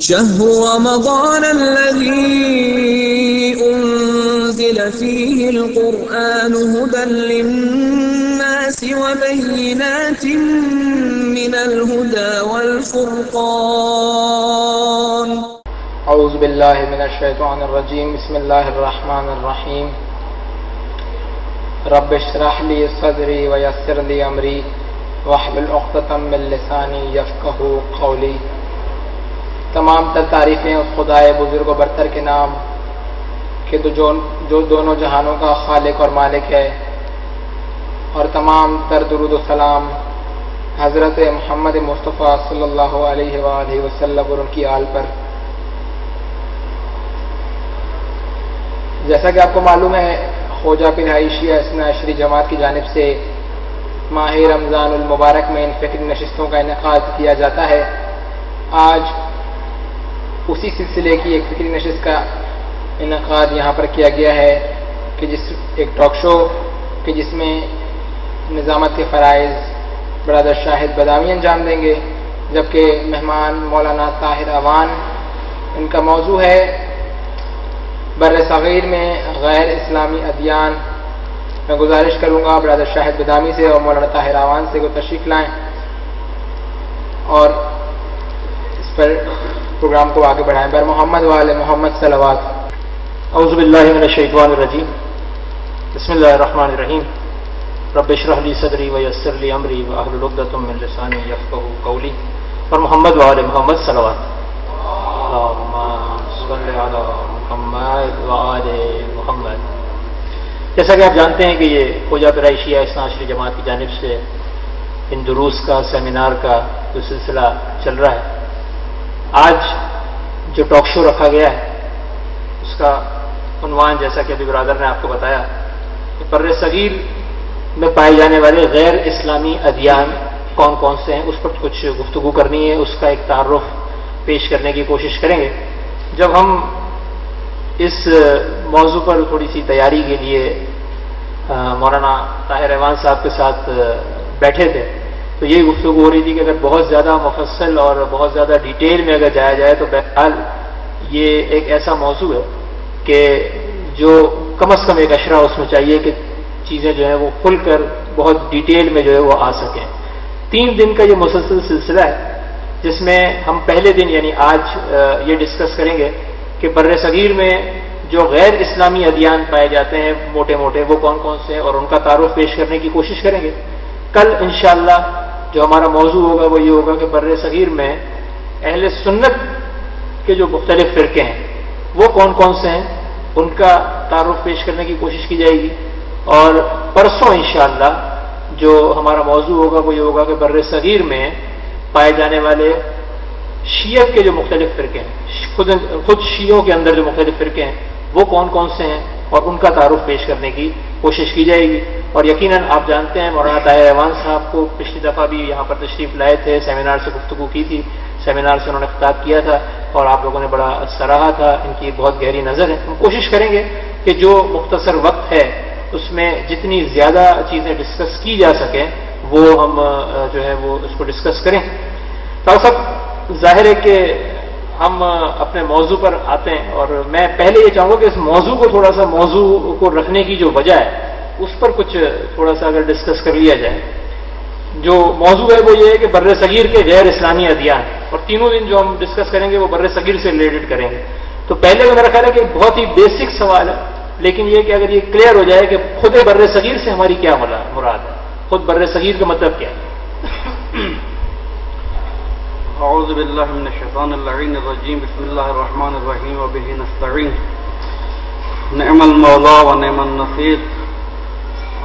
شهر رمضان الذي أنزل فيه القرآن هدى للناس وبينات من الهدى والفرقان. اعوذ باللہ من الشیطان الرجیم. بسم اللہ الرحمن الرحیم. رب اشرح لی صدری ویسر لی امری واحلل عقدۃ من لسانی یفقہوا قولی. تمام تر تعریفیں اس خدائے بزرگ و برتر کے نام کہ جو دونوں جہانوں کا خالق اور مالک ہے، اور تمام تر درود و سلام حضرت محمد مصطفیٰ صلی اللہ علیہ وآلہ وسلم اور ان کی آل پر. جیسا کہ آپ کو معلوم ہے، خوجہ پرہائی شیعہ اثنا عشری جماعت کی جانب سے ماہ رمضان المبارک میں ان فکری نشستوں کا انعقاد کیا جاتا ہے. آج اسی سلسلے کی ایک فکری نشست کا انعقاد یہاں پر کیا گیا ہے کہ ایک ٹاک شو کہ جس میں نظامت کے فرائض برادر شاہد بادامی انجام دیں گے، جبکہ مہمان مولانا طاہر اوان. ان کا موضوع ہے بر صغیر میں غیر اسلامی ادیان. میں گزارش کروں گا برادر شاہد بادامی سے اور مولانا طاہر اوان سے کو تشریف لائیں اور اس پر پروگرام کو آگے بڑھائیں. بر محمد وآل محمد صلوات. اعوذ باللہ من الشیطان الرجیم. بسم اللہ الرحمن الرحیم. رب اشرح لی صدری ویسر لی امری واحلل عقدۃ من لسانی یفقہوا قولی. پر محمد وآل محمد صلوات. اللہم صل علی محمد وآل محمد. جیسا کہ آپ جانتے ہیں کہ یہ خوجہ پرہائی شیعہ اثنا عشری جماعت کی جانب سے ان دروس کا سیمینار کا جو سلسلہ چل رہا ہے، آج جو ٹاک شو رکھا گیا ہے اس کا عنوان جیسا کہ ابھی برادر نے آپ کو بتایا کہ بر صغیر میں پائے جانے والے غیر اسلامی ادیان کون کون سے ہیں، اس پر کچھ گفتگو کرنی ہے. اس کا ایک تعارف پیش کرنے کی کوشش کریں گے. جب ہم اس موضوع پر تھوڑی سی تیاری کے لیے مولانا طاہر اوان صاحب کے ساتھ بیٹھے تھے تو یہ گفتگو ہو رہی تھی کہ اگر بہت زیادہ مفصل اور بہت زیادہ ڈیٹیل میں اگر جایا جائے تو بہرحال یہ ایک ایسا موضوع ہے کہ جو کم از کم ایک اشرہ اس میں چاہیے کہ چیزیں جو ہیں وہ کھل کر بہت ڈیٹیل میں جو ہے وہ آ سکیں. 3 دن کا یہ مسلسل سلسلہ ہے جس میں ہم پہلے دن یعنی آج یہ ڈسکس کریں گے کہ بر صغیر میں جو غیر اسلامی ادیان پائے جاتے ہیں موٹے موٹے وہ کون کون سے ہیں اور ان کا تعارف پیش کرنے کی کوشش کریں گے. کل انشاءاللہ جو ہمارا موضوع ہوگا وہ یہ ہوگا کہ بر صغیر میں اہل سنت کے جو مختلف فرقے ہیں وہ کون کون سے ہیں، ان کا تعارف پیش کرنے کی کوشش کی جائے گی. اور پرسوں انشاءاللہ جو ہمارا موضوع ہوگا وہ یہ ہوگا کہ بر صغیر میں پائے جانے والے شیعت کے جو مختلف فرقے ہیں، خود شیعوں کے اندر جو مختلف فرقے ہیں وہ کون کون سے ہیں اور ان کا تعارف پیش کرنے کی کوشش کی جائے گی. اور یقیناً آپ جانتے ہیں مولانا طاہر اوان صاحب کو پچھلی دفعہ بھی یہاں پر تشریف لائے تھے، سیمینار سے گفتگو کی تھی، سیمینار سے انہوں نے خطاب کیا تھا اور آپ لوگوں نے بڑا سراہا تھا. ان کی بہت گہری نظر ہے. ہم کوشش کریں گے کہ جو مختصر وقت ہے اس میں جتنی زیادہ چیزیں ڈسکس کی جا سکیں وہ ہم جو ہے وہ اس کو ڈسکس کریں. تو سب ظاہر ہے کہ ہم اپنے موضوع پر آتے ہیں اور میں پہلے یہ چاہوں گا کہ اس موضوع کو تھوڑا سا موضوع کو رکھنے کی جو وجہ ہے اس پر کچھ تھوڑا سا اگر ڈسکس کر لیا جائے. جو موضوع ہے وہ یہ ہے کہ بر صغیر کے غیر اسلامی ادیان، اور تینوں دن جو ہم ڈسکس کریں گے وہ بر صغیر سے ریلیٹڈ کریں گے. تو پہلے کا میرا خیال ہے کہ بہت ہی بیسک سوال ہے، لیکن یہ کہ اگر یہ کلیئر ہو جائے کہ خود بر صغیر سے ہماری کیا مراد ہے، خود بر صغیر کا مطلب کیا ہے. اعوذ باللہ من الشیطان اللعین الرجیم. بسم اللہ الرحمن الرحیم وبہ نستعین. نعم المولا و نعم النصیر.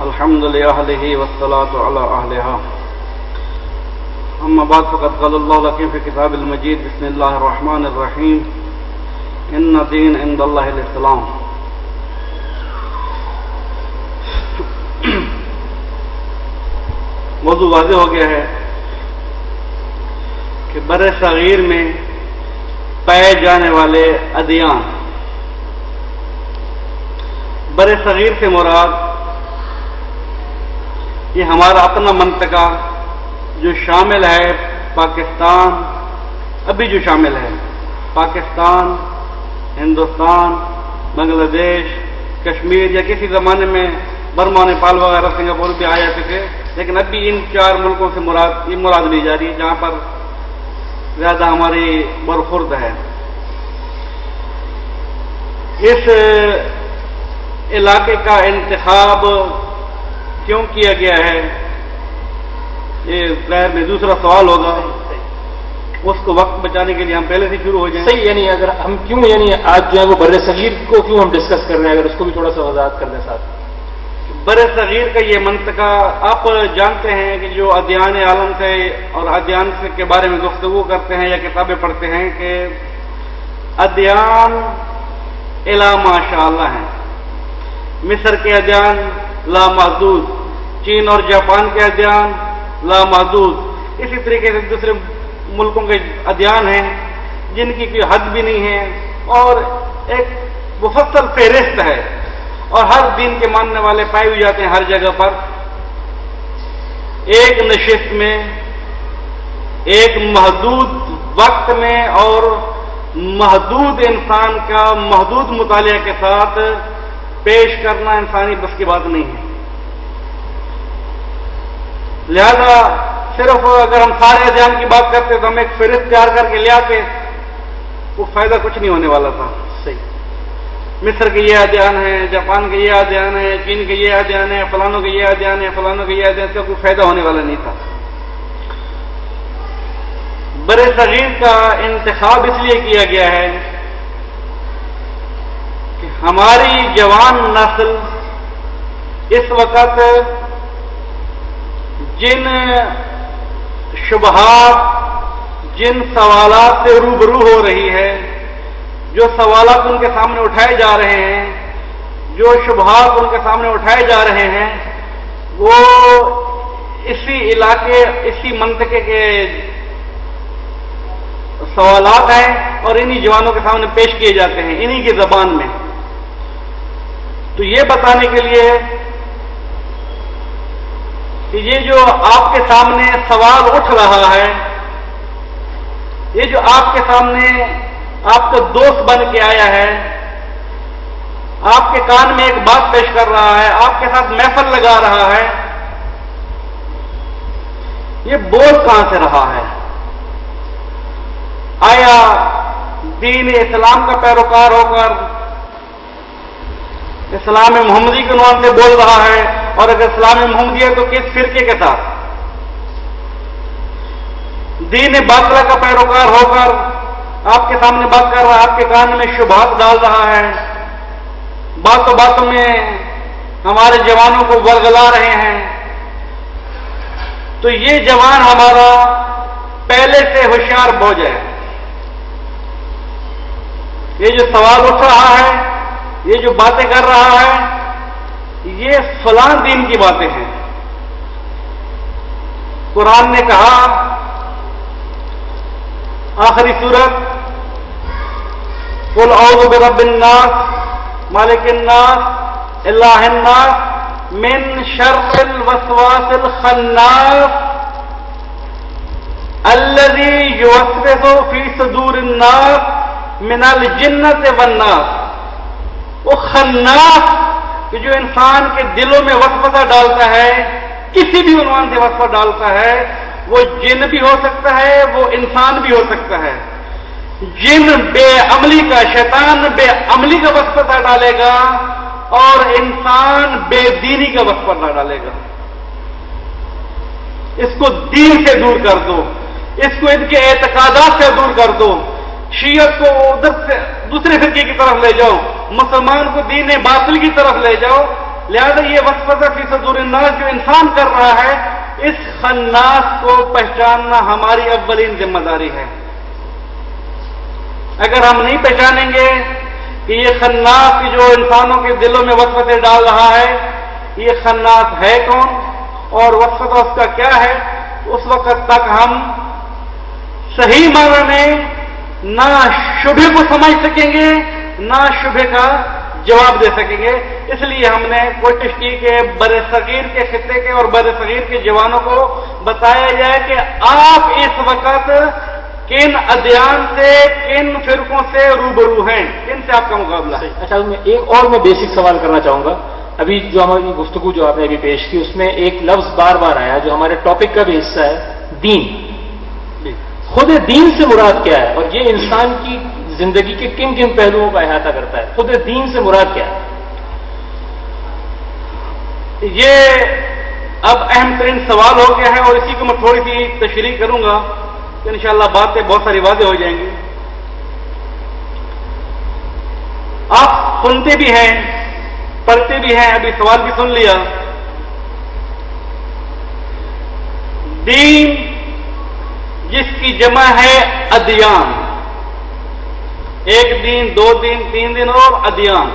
الحمد لأہلہ والصلاة علی اہلہا. اما بعد فقد قال اللہ لکم فی کتاب المجید. بسم اللہ الرحمن الرحیم. ان دین عند اللہ الاسلام. موضوع واضح ہو گیا ہے کہ بر صغیر میں پائے جانے والے ادیان، بر صغیر سے مراد یہ ہمارا اپنا منطقہ جو شامل ہے پاکستان، ابھی جو شامل ہے پاکستان، ہندوستان، بنگلہ دیش، کشمیر یا کسی زمانے میں برما، نیپال وغیرہ، سنگاپور بھی آ جاتے تھے، لیکن ابھی ان 4 ملکوں سے مراد لی جا رہی ہے جہاں پر زیادہ ہماری برخورد ہے۔ اس علاقے کا انتخاب کیوں کیا گیا ہے، یہ ظاہر میں دوسرا سوال ہوگا، اس کو وقت بچانے کے لیے ہم پہلے سے شروع ہو جائیں۔ صحیح، یعنی اگر ہم کیوں، یعنی آج جو ہے وہ بر صغیر کو کیوں ہم ڈسکس کر رہے ہیں، اگر اس کو بھی تھوڑا سا وضاحت کر دیں ساتھ۔ بر صغیر کا یہ منطقہ، آپ جانتے ہیں کہ جو ادیان عالم سے اور ادیان کے بارے میں گفتگو کرتے ہیں یا کتابیں پڑھتے ہیں کہ ادیان الا ماشاء اللہ ہیں۔ مصر کے ادیان لامحدود، چین اور جاپان کے ادیان لامحدود، اسی طریقے سے دوسرے ملکوں کے ادیان ہیں جن کی کوئی حد بھی نہیں ہے، اور ایک مفصل فہرست ہے، اور ہر دین کے ماننے والے پائے ہوئے جاتے ہیں ہر جگہ پر۔ ایک نشست میں، ایک محدود وقت میں اور محدود انسان کا محدود مطالعہ کے ساتھ پیش کرنا انسانی بس کی بات نہیں ہے۔ لہذا صرف اگر ہم سارے ادیان کی بات کرتے تو ہم ایک فہرست تیار کر کے لے آتے، وہ فائدہ کچھ نہیں ہونے والا تھا۔ صحیح، مصر کے یہ ادیان ہیں، جاپان کے یہ ادیان ہیں، چین کے یہ ادیان ہیں، فلانوں کے یہ ادیان ہیں، فلانوں کے یہ ادیان، سے کوئی فائدہ ہونے والا نہیں تھا۔ بر صغیر کا انتخاب اس لیے کیا گیا ہے کہ ہماری جوان نسل اس وقت جن شبہات، جن سوالات سے روبرو ہو رہی ہے، جو سوالات ان کے سامنے اٹھائے جا رہے ہیں، جو شبہات ان کے سامنے اٹھائے جا رہے ہیں، وہ اسی علاقے، اسی منطقے کے سوالات ہیں اور انہی جوانوں کے سامنے پیش کیے جاتے ہیں انہی کی زبان میں۔ تو یہ بتانے کے لیے کہ یہ جو آپ کے سامنے سوال اٹھ رہا ہے، یہ جو آپ کے سامنے آپ کا دوست بن کے آیا ہے، آپ کے کان میں ایک بات پیش کر رہا ہے، آپ کے ساتھ محفل لگا رہا ہے، یہ بول کہاں سے رہا ہے؟ آیا دین اسلام کا پیروکار ہو کر اسلام محمدی کے عنوان سے بول رہا ہے؟ اور اگر اسلام محمدی ہے تو کس فرقے کے ساتھ؟ دین باطلہ کا پیروکار ہو کر آپ کے سامنے بات کر رہا ہے، آپ کے کان میں شبہات ڈال رہا ہے، باتوں باتوں میں ہمارے جوانوں کو ورگلا رہے ہیں۔ تو یہ جوان ہمارا پہلے سے ہوشیار بوجھ ہے۔ یہ جو سوال اٹھ رہا ہے، یہ جو باتیں کر رہا ہے، یہ فلاں دین کی باتیں ہیں۔ قرآن نے کہا آخری سورت، قل اعوذ برب الناس مالک الناس الہ الناس من شر الوسواس الخناس الذی یوسوس فی صدور الناس من الجنۃ والناس۔ وہ خناس کہ جو انسان کے دلوں میں وسوسہ ڈالتا ہے، کسی بھی عنوان سے وسوسہ ڈالتا ہے، وہ جن بھی ہو سکتا ہے، وہ انسان بھی ہو سکتا ہے۔ جن بے عملی کا، شیطان بے عملی کا وسوسہ ڈالے گا اور انسان بے دینی کا وسوسہ ڈالے گا۔ اس کو دین سے دور کر دو، اس کو ان کے اعتقادات سے دور کر دو، شیعت کو ادھر سے دوسرے فرقے کی طرف لے جاؤ، مسلمان کو دین باطل کی طرف لے جاؤ۔ لہذا یہ وسوسہ فی صدور الناس جو انسان کر رہا ہے، اس خناس کو پہچاننا ہماری اولین ذمہ داری ہے۔ اگر ہم نہیں پہچانیں گے کہ یہ خناس جو انسانوں کے دلوں میں وسوسے ڈال رہا ہے، یہ خناس ہے کون اور وسوسہ اس کا کیا ہے، اس وقت تک ہم صحیح معنی میں نہ شبہ کو سمجھ سکیں گے، نہ شبہ کا جواب دے سکیں گے۔ اس لیے ہم نے کوشش کی کہ بر صغیر کے خطے کے اور بر صغیر کے جوانوں کو بتایا جائے کہ آپ اس وقت کن ادیان سے، کن فرقوں سے روبرو ہیں، کن سے آپ کا مقابلہ ہے؟ اچھا، ایک اور میں بیسک سوال کرنا چاہوں گا. ابھی جو ہماری گفتگو جو آپ نے ابھی پیش کی، اس میں ایک لفظ بار بار آیا جو ہمارے ٹاپک کا بھی حصہ ہے، دین. خود دین سے مراد کیا ہے، اور یہ انسان کی زندگی کے کن کن پہلوؤں کا احاطہ کرتا ہے؟ خود دین سے مراد کیا ہے؟ یہ اب اہم ترین سوال ہو گیا ہے، اور اسی کو میں تھوڑی سی تشریح کروں گا کہ انشاءاللہ باتیں بہت ساری واضح ہو جائیں گی. آپ سنتے بھی ہیں، پڑھتے بھی ہیں، ابھی سوال بھی سن لیا. دین جس کی جمع ہے ادیان، ایک دین، دو دین، تین دن اور ادیان.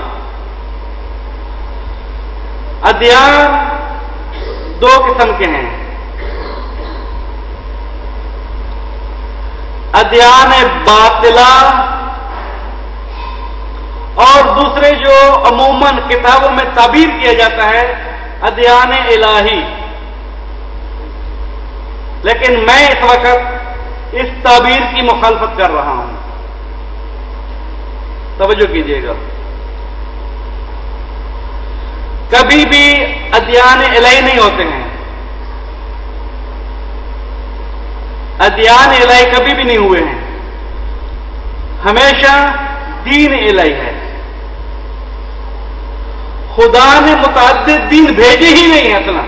ادیان دو قسم کے ہیں. ادیان باطلہ اور دوسرے جو عموماً کتابوں میں تعبیر کیا جاتا ہے ادیان الہی. لیکن میں اس وقت اس تعبیر کی مخالفت کر رہا ہوں. توجہ کیجیے گا. کبھی بھی ادیان الہی نہیں ہوتے ہیں. ادیان الہی کبھی بھی نہیں ہوئے ہیں. ہمیشہ دین الہی ہے. خدا نے متعدد دین بھیجے ہی نہیں ہیں. اصلا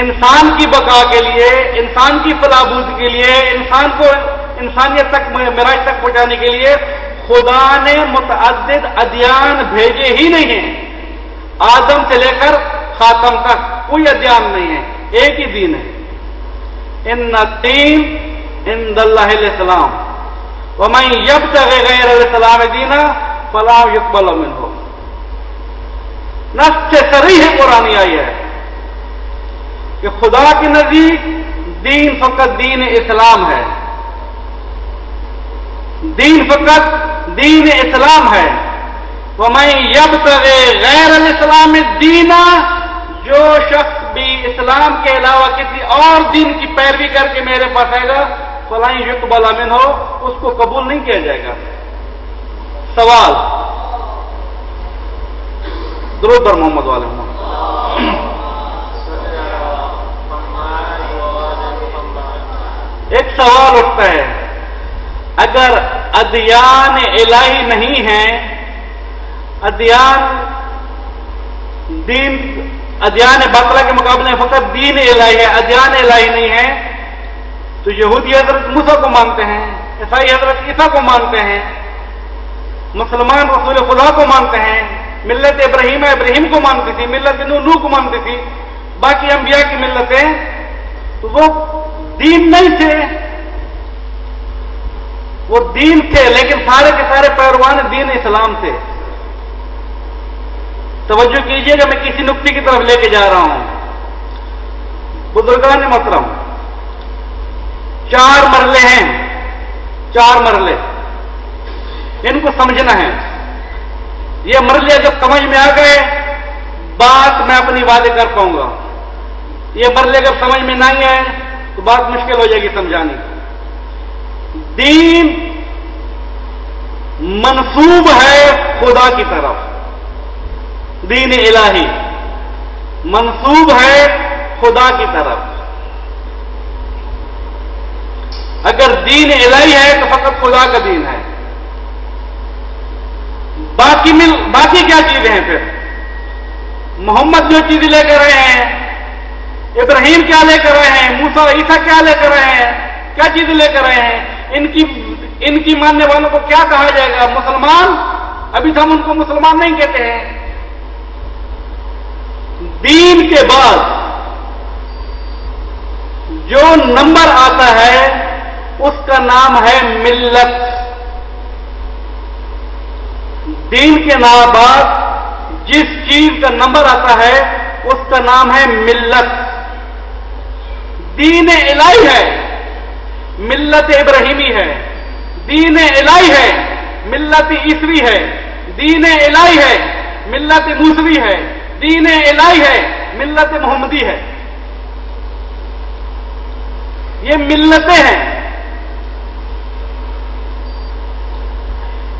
انسان کی بقا کے لیے، انسان کی فلاح بہبود کے لیے، انسان کو انسانیت تک، معراج تک پہنچانے کے لیے خدا نے متعدد ادیان بھیجے ہی نہیں ہیں. آدم سے لے کر خاتم تک کوئی ادیان نہیں ہے، ایک ہی دین ہے. ان الدین عند اللہ الاسلام ومن یبتغی غیر الاسلام دینا فلا یقبل منہ. نص سے صریح قرآن آئی ہے کہ خدا کے نزدیک دین فقط دین اسلام ہے. دین فقط دین اسلام ہے. وَمَن يَبْتَغِ غَيْرَ الْإِسْلَامِ دِينًا، جو شخص بھی اسلام کے علاوہ کسی اور دین کی پیروی کر کے میرے پاس آئے گا فَلَن يُقْبَلَ مِنْهُ، اس کو قبول نہیں کیا جائے گا. سوال، درود بر محمد والے محمد. ایک سوال اٹھتا ہے، اگر ادیان الہی نہیں ہیں، ادیان باطلہ کے مقابلے میں فقط دین الہی ہے، ادیان الہی نہیں ہے، تو یہودی حضرت موسیٰ کو مانتے ہیں، عیسائی حضرت عیسیٰ کو مانتے ہیں، مسلمان رسول خدا کو مانتے ہیں، ملت ابراہیم کو مانتی تھی، ملت نوح کو مانتی تھی، باقی انبیاء کی ملتیں، تو وہ دین نہیں تھے. وہ دین تھے لیکن سارے کے سارے پیروان دین اسلام تھے. توجہ کیجئے گا، میں کسی نکتے کی طرف لے کے جا رہا ہوں. بزرگان محترم، 4 مرحلے ہیں، 4 مرحلے، ان کو سمجھنا ہے. یہ مرحلے جب سمجھ میں آ گئے بات میں اپنی واضح کر پاؤں گا. یہ مرحلے جب سمجھ میں نہیں آئے تو بات مشکل ہو جائے گی سمجھانی. دین منسوب ہے خدا کی طرف، دین الہی منسوب ہے خدا کی طرف. اگر دین الہی ہے تو فقط خدا کا دین ہے. باقی کیا چیزیں ہیں؟ پھر محمد جو چیزیں لے کر رہے ہیں، ابراہیم کیا لے کر رہے ہیں، موسیٰ عیسیٰ کیا لے کر رہے ہیں، کیا چیزیں لے کر رہے ہیں، ان کی ماننے والوں کو کیا کہا جائے گا؟ مسلمان. ابھی تو ہم ان کو مسلمان نہیں کہتے ہیں. دین کے بعد جو نمبر آتا ہے اس کا نام ہے ملت. دین کے نام بعد جس چیز کا نمبر آتا ہے اس کا نام ہے ملت. دین الہی ہے، ملت ابراہیمی ہے. دین الہی ہے، ملت عیسوی ہے. دین الہی ہے، ملت موسوی ہے. دین الہی ہے، ملت محمدی ہے. یہ ملتیں ہیں.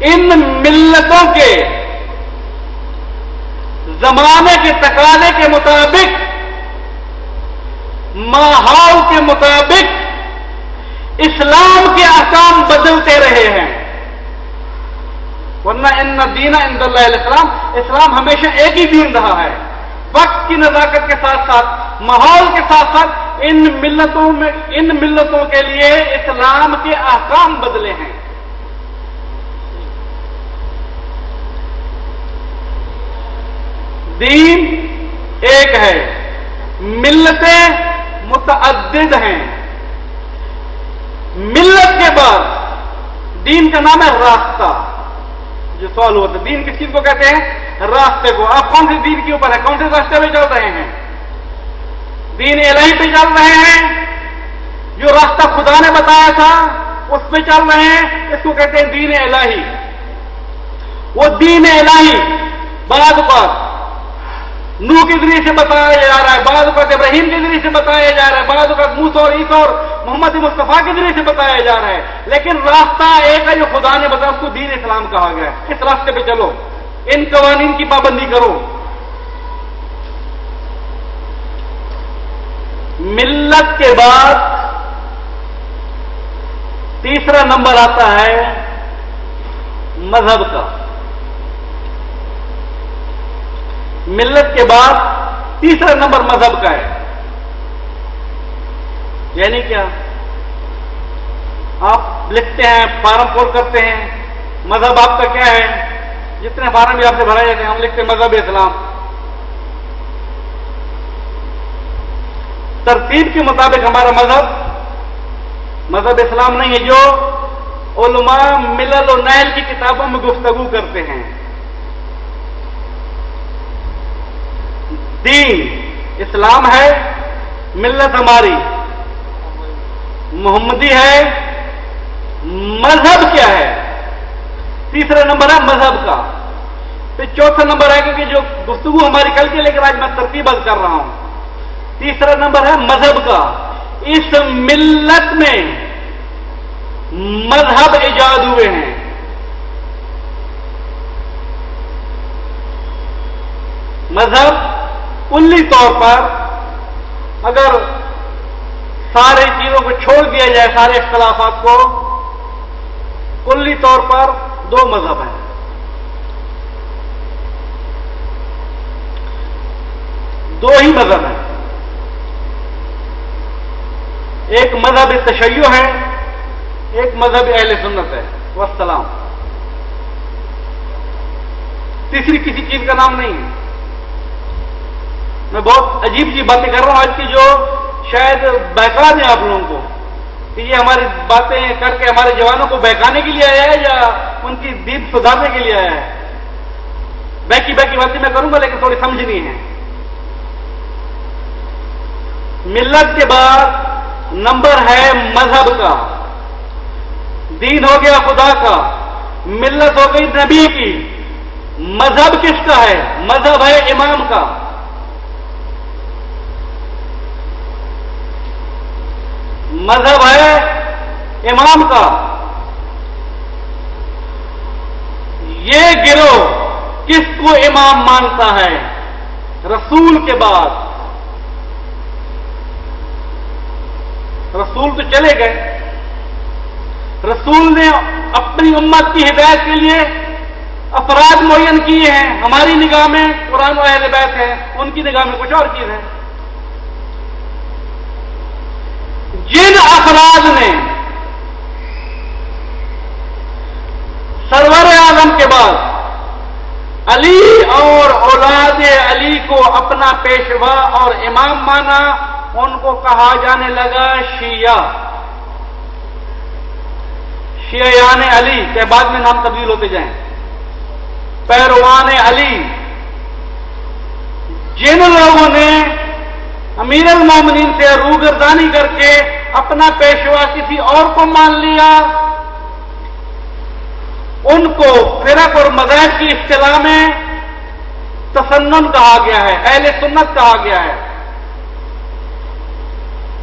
ان ملتوں کے زمانے کے تقاضے کے مطابق، ماحول کے مطابق اسلام کے احکام بدلتے رہے ہیں، ورنہ ان دین عند اللہ الاسلام، اسلام ہمیشہ ایک ہی دین رہا ہے۔ وقت کی نزاکت کے ساتھ ساتھ، ماحول کے ساتھ ساتھ ان ملتوں کے لیے اسلام کے احکام بدلے ہیں۔ دین ایک ہے، ملتیں متعدد ہیں۔ ملت کے بعد دین کا نام ہے راستہ۔ جو سوال ہوا تھا دین کس چیز کو کہتے ہیں؟ راستے کو۔ آپ کون سے دین کے اوپر ہیں؟ کون سے راستے پہ چل رہے ہیں؟ دین الہی پہ چل رہے ہیں، جو راستہ خدا نے بتایا تھا اس پہ چل رہے ہیں، اس کو کہتے ہیں دین الہی۔ وہ دین الہی بعض اوقات نوح کے ذریعے سے بتایا جا رہا ہے، بعض اوقات ابراہیم کے ذریعے سے بتایا جا رہا ہے، بعض اوقات موسیٰ اور عیسیٰ اور محمد مصطفیٰ کے ذریعے سے بتایا جا رہا ہے، لیکن راستہ ایک ہے جو خدا نے بتایا، اس کو دین اسلام کہا گیا ہے۔ اس راستے پہ چلو، ان قوانین کی پابندی کرو۔ ملت کے بعد تیسرا نمبر آتا ہے مذہب کا۔ ملت کے بعد تیسرا نمبر مذہب کا ہے۔ یعنی کیا؟ آپ لکھتے ہیں، فارم پور کرتے ہیں، مذہب آپ کا کیا ہے؟ جتنے فارم بھی آپ سے بھرائے جاتے ہیں ہم لکھتے ہیں مذہب اسلام۔ ترتیب کے مطابق ہمارا مذہب اسلام نہیں ہے، جو علماء ملل و نیل کی کتابوں میں گفتگو کرتے ہیں۔ دین اسلام ہے، ملت ہماری محمدی ہے۔ مذہب کیا ہے؟ تیسرا نمبر ہے مذہب کا۔ پھر چوتھا نمبر ہے کہ جو گفتگو ہماری کل کی، لیکن آج میں ترتیب کر رہا ہوں۔ تیسرا نمبر ہے مذہب کا۔ اس ملت میں مذہب ایجاد ہوئے ہیں۔ مذہب کلی طور پر اگر سارے چیزوں کو چھوڑ دیا جائے، سارے اختلافات کو، کلی طور پر دو مذہب ہیں۔ دو ہی مذہب ہیں، ایک مذہب تشیع ہے، ایک مذہب اہل سنت ہے والسلام۔ تیسری کسی چیز کا نام نہیں ہے۔ میں بہت عجیب سی باتیں کر رہا ہوں آج کی، جو شاید بہکا دیں آپ لوگوں کو کہ یہ ہماری باتیں کر کے ہمارے جوانوں کو بہکانے کے لیے آیا ہے یا ان کی دین سدھارنے کے لیے آیا ہے۔ بہکی باتیں میں کروں گا لیکن تھوڑی سمجھنی ہے۔ ملت کے بعد نمبر ہے مذہب کا۔ دین ہو گیا خدا کا، ملت ہو گئی نبی کی، مذہب کس کا ہے؟ مذہب ہے امام کا۔ مذہب ہے امام کا۔ یہ گروہ کس کو امام مانتا ہے؟ رسول کے بعد۔ رسول تو چلے گئے، رسول نے اپنی امت کی ہدایت کے لیے افراد معین کیے ہیں۔ ہماری نگاہ میں قرآن و اہل بیت ہے، ان کی نگاہ میں کچھ اور چیز ہے۔ جن افراد نے سرور اعظم کے بعد علی اور اولاد علی کو اپنا پیشوا اور امام مانا، ان کو کہا جانے لگا شیعہ۔ شیعیان علی کے بعد میں نام تبدیل ہوتے جائیں، پیروان علی۔ جن لوگوں نے امیر المومنین سے روگردانی کر کے اپنا پیشوا کسی اور کو مان لیا، ان کو فرق اور مذاہب کی اصطلاح میں تسنن کہا گیا ہے، اہل سنت کہا گیا ہے۔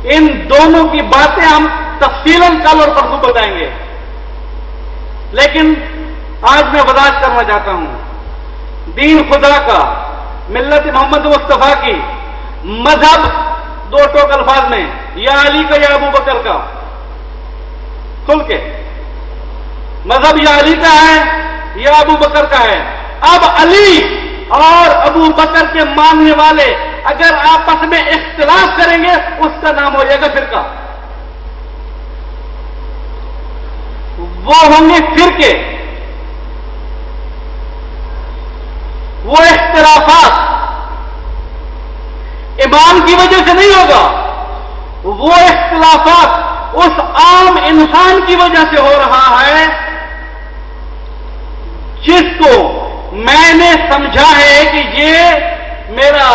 ان دونوں کی باتیں ہم تفصیلاً کل اور پرسوں بتائیں گے، لیکن آج میں وضاحت کرنا چاہتا ہوں، دین خدا کا، ملت محمد مصطفیٰ کی، مذہب دو ٹوک الفاظ میں، یا علی کا یا ابو بکر کا، کھل کے مذہب یا علی کا ہے یا ابو بکر کا ہے۔ اب علی اور ابو بکر کے ماننے والے اگر آپس میں اختلاف کریں گے اس کا نام ہو جائے گا فرقہ، وہ ہوں گے فرقے۔ وہ اختلافات امام کی وجہ سے نہیں ہوگا، وہ اختلافات اس عام انسان کی وجہ سے ہو رہا ہے جس کو میں نے سمجھا ہے کہ یہ میرا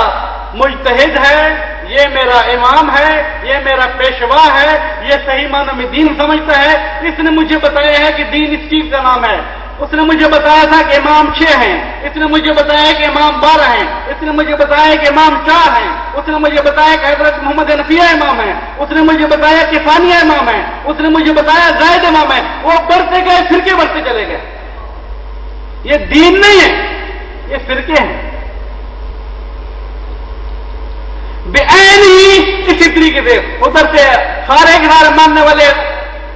مجتہد ہے، یہ میرا امام ہے، یہ میرا پیشوا ہے، یہ صحیح معنی میں دین سمجھتا ہے۔ اس نے مجھے بتایا ہے کہ دین اس چیز کا نام ہے، اس نے مجھے بتایا تھا کہ امام 6 ہیں، اس نے مجھے بتایا کہ امام 12 ہیں، اس نے مجھے بتایا کہ امام 4 ہیں، اس نے مجھے بتایا کہ حضرت محمد حنفیہ امام ہیں، اس نے مجھے بتایا کہ ثانیہ امام ہے، اس نے مجھے بتایا زائد امام ہے۔ وہ بڑھتے گئے، فرقے بڑھتے چلے گئے۔ یہ دین نہیں ہے، یہ فرقے ہیں بعین ہی۔ اسی طریقے سے ادھر سے سارے کے سارے ماننے والے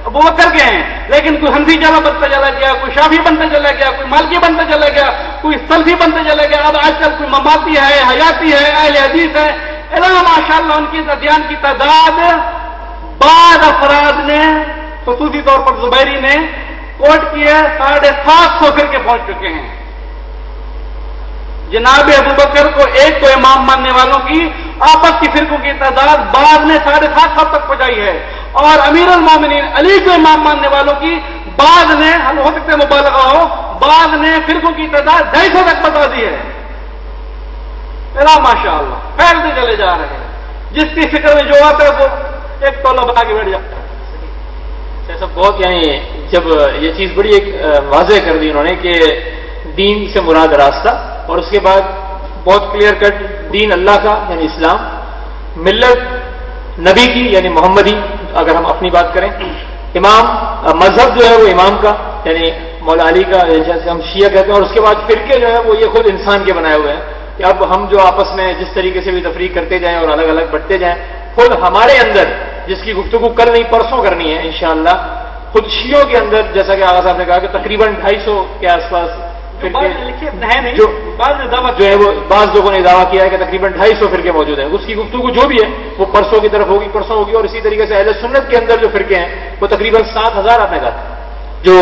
ابو بکر کے ہیں، لیکن کوئی حنفی جگہ بنتا چلا گیا، کوئی شافی بنتا چلا گیا، کوئی مالکی بنتا چلا گیا، کوئی سلفی بنتا چلا گیا۔ اب آج کل کوئی مماتی ہے، حیاتی ہے، اہل حدیث ہے، ماشاءاللہ ان کی ادیان کی تعداد بعض افراد نے خصوصی طور پر زبیری نے کوٹ کیا 750 فرقے پہنچ چکے ہیں۔ جناب ابو بکر کو ایک کو امام ماننے والوں کی آپس کی فرقوں کی تعداد بعض نے 750 تک پہنچائی ہے، اور امیر المومنین علی کو امام ماننے والوں کی بعض نے، ہو سکتے مبالغہ ہو، بعض نے فرقوں کی تعداد 250 تک بتا دی ہے۔ ماشاء اللہ پھیلتے چلے جا رہے ہیں، جس کی فکر میں جو آتا ہے وہ ایک تولا بتا کے بیٹھ جاتا ہے۔ ایسا بہت، یعنی جب یہ چیز بڑی ایک واضح کر دی انہوں نے کہ دین سے مراد راستہ، اور اس کے بعد بہت کلیئر کٹ دین اللہ کا یعنی اسلام، ملت نبی کی یعنی محمدی اگر ہم اپنی بات کریں، امام مذہب جو ہے وہ امام کا یعنی مولا علی کا جیسے ہم شیعہ کہتے ہیں، اور اس کے بعد فرقے جو ہے وہ یہ خود انسان کے بنائے ہوئے ہیں کہ اب ہم جو آپس میں جس طریقے سے بھی تفریق کرتے جائیں اور الگ الگ بٹتے جائیں، خود ہمارے اندر جس کی گفتگو کل نہیں پرسوں کرنی ہے انشاءاللہ، خود شیعوں کے اندر جیسا کہ آغا صاحب نے کہا کہ تقریباً 250 کے آس پاس فرقے جو ہے وہ بعض لوگوں نے دعویٰ کیا ہے کہ تقریباً 250 فرقے موجود ہیں۔ اس کی گفتگو جو بھی ہے وہ پرسوں کی طرف ہوگی، پرسوں ہوگی، اور اسی طریقے سے اہل سنت کے اندر جو فرقے ہیں وہ تقریباً 7000 آپ نے کہا جو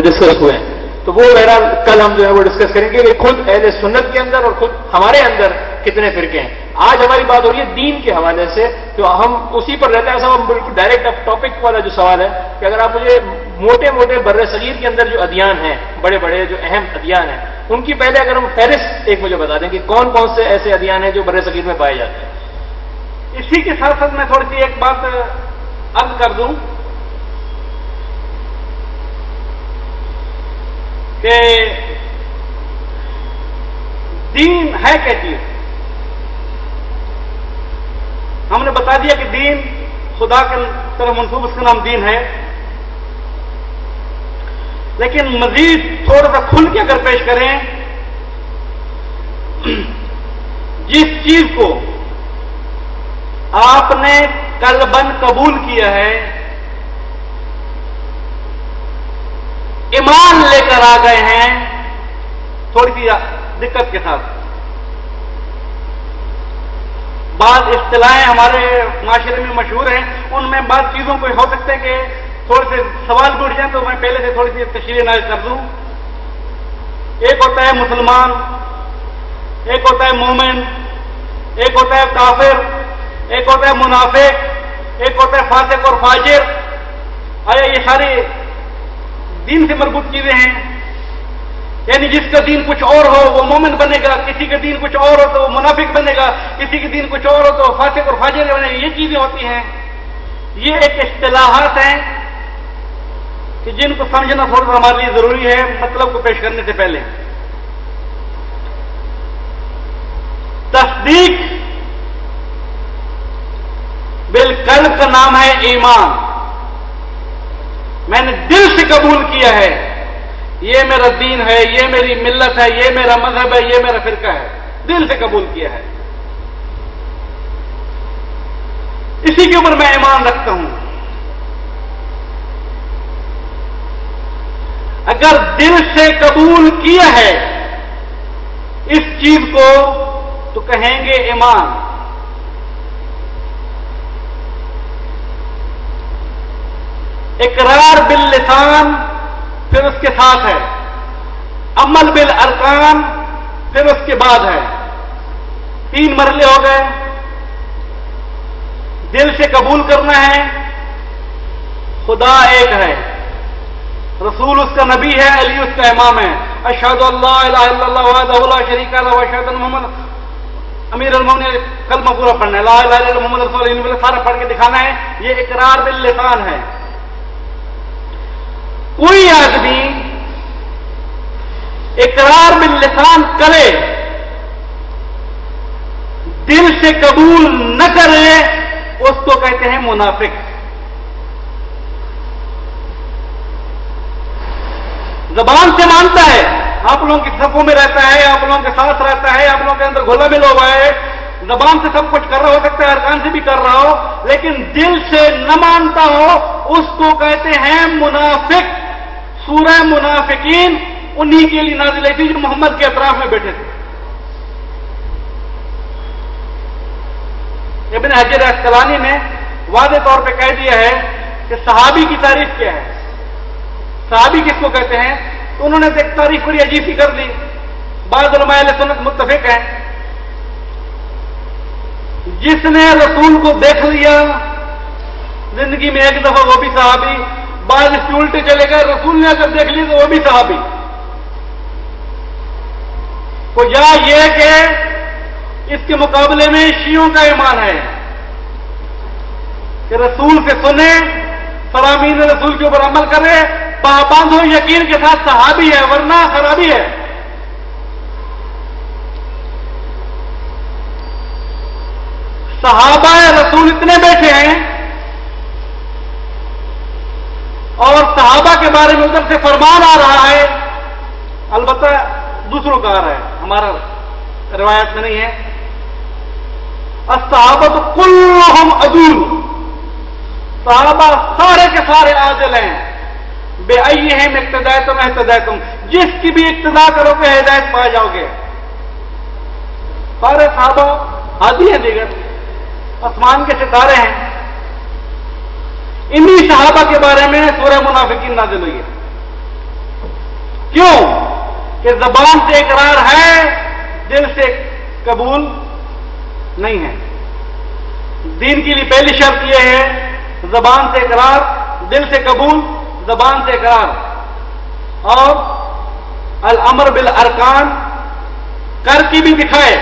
ڈسکس ہوئے ہیں، تو وہ بہرحال کل ہم جو ہے وہ ڈسکس کریں گے کہ خود اہل سنت کے اندر اور خود ہمارے اندر کتنے فرقے ہیں۔ آج ہماری بات ہو رہی ہے دین کے حوالے سے، تو ہم اسی پر رہتے ہیں۔ ہم بالکل ڈائریکٹ اب ٹاپک والا جو سوال ہے کہ اگر آپ مجھے موٹے موٹے بر صغیر کے اندر جو ادیان ہیں، بڑے بڑے جو اہم ادیان ہیں، ان کی پہلے اگر ہم فہرست ایک مجھے بتا دیں کہ کون کون سے ایسے ادیان ہیں جو بر صغیر میں پائے جاتے ہیں۔ اسی کے ساتھ ساتھ میں تھوڑی سی ایک بات عرض کر دوں کہ دین ہے کیا چیز؟ ہم نے بتا دیا کہ دین خدا کے طرف منسوب، اس کا نام دین ہے، لیکن مزید تھوڑا سا کھل کے اگر پیش کریں، جس چیز کو آپ نے قلباً قبول کیا ہے، ایمان لے کر آ گئے ہیں، تھوڑی سی دقت کے ساتھ بعض اصطلاحیں ہمارے معاشرے میں مشہور ہیں، ان میں بعض چیزوں کو ہو سکتا ہے کہ تھوڑے سے سوال بھی اٹھ جائیں، تو میں پہلے سے تھوڑی سی تشریح نازل کر دوں۔ ایک ہوتا ہے مسلمان، ایک ہوتا ہے مومن، ایک ہوتا ہے کافر، ایک ہوتا ہے منافق، ایک ہوتا ہے فاسق اور فاجر۔ آیا یہ ساری دین سے مربوط چیزیں ہیں؟ یعنی جس کا دین کچھ اور ہو وہ مومن بنے گا، کسی کا دین کچھ اور ہو تو وہ منافق بنے گا، کسی کا دین کچھ اور ہو تو فاسق اور فاجر بنے گا۔ یہ چیزیں ہوتی ہیں، یہ ایک اصطلاحات ہیں کہ جن کو سمجھنا تھوڑا سا ہمارے لیے ضروری ہے مطلب کو پیش کرنے سے پہلے۔ تصدیق بالقلب کا نام ہے ایمان۔ میں نے دل سے قبول کیا ہے یہ میرا دین ہے، یہ میری ملت ہے، یہ میرا مذہب ہے، یہ میرا فرقہ ہے، دل سے قبول کیا ہے، اسی کے اوپر میں ایمان رکھتا ہوں. اگر دل سے قبول کیا ہے اس چیز کو تو کہیں گے ایمان. اقرار باللسان پھر اس کے ساتھ ہے، عمل بالارکان پھر اس کے بعد ہے. 3 مرحلے ہو گئے. دل سے قبول کرنا ہے خدا ایک ہے، رسول اس کا نبی ہے، علی اس کا امام ہے. اشہد اللہ الہ الا اللہ وحدہ لا شریک لہ واشہد ان محمد امیر المومنین. کلمہ پورا پڑھنا ہے، لا الہ الا اللہ محمد رسول اللہ، سارا پڑھ کے دکھانا ہے. یہ اقرار باللسان ہے. کوئی آدمی اقرار باللسان کرے دل سے قبول نہ کرے اس کو کہتے ہیں منافق. زبان سے مانتا ہے، آپ لوگوں کی صفوں میں رہتا ہے، آپ لوگوں کے ساتھ رہتا ہے، آپ لوگوں کے اندر گھلا مل ہوا ہے، زبان سے سب کچھ کر رہا ہو سکتا ہے، ارکان سے بھی کر رہا ہو، لیکن دل سے نہ مانتا ہو اس کو کہتے ہیں منافق. سورہ منافقین انہی کے لیے نازل ہوئی تھی جو محمد کے اطراف میں بیٹھے تھے. ابن حجر اسقلانی نے واضح طور پہ کہہ دیا ہے کہ صحابی کی تعریف کیا ہے، صحابی کس کو کہتے ہیں. تو انہوں نے ایک تعریف بڑی عجیب سی کر دی. بعض علماء اہل سنت متفق ہیں، جس نے رسول کو دیکھ لیا زندگی میں ایک دفعہ وہ بھی صحابی. بعض اس کے الٹے چلے گئے، رسول نے اگر دیکھ لی تو وہ بھی صحابی. تو یا یہ کہ اس کے مقابلے میں شیعوں کا ایمان ہے کہ رسول سے سنے، فرامین رسول کے اوپر عمل کرے، پابند ہو، یقین کے ساتھ صحابی ہے، ورنہ خرابی ہے. صحابہ رسول اتنے بیٹھے ہیں اور صحابہ کے بارے میں ادھر سے فرمان آ رہا ہے، البتہ دوسروں کا آ رہا ہے، ہمارا روایت میں نہیں ہے. الصحابہ تو کلہم عدول، صحابہ سارے کے سارے عادل ہیں. بے ایہم اقتدیتم اہتدیتم، جس کی بھی اقتدا کرو گے ہدایت پا جاؤ گے. سارے صحابہ ہادی ہیں، دیگر آسمان کے ستارے ہیں. انہی صحابہ کے بارے میں سورہ منافقین نازل ہوئی ہے. کیوں کہ زبان سے اقرار ہے، دل سے قبول نہیں ہے. دین کے لیے پہلی شرط یہ ہے زبان سے اقرار، دل سے قبول، زبان سے اقرار. اور الامر بالارکان، کر کی بھی دکھائے.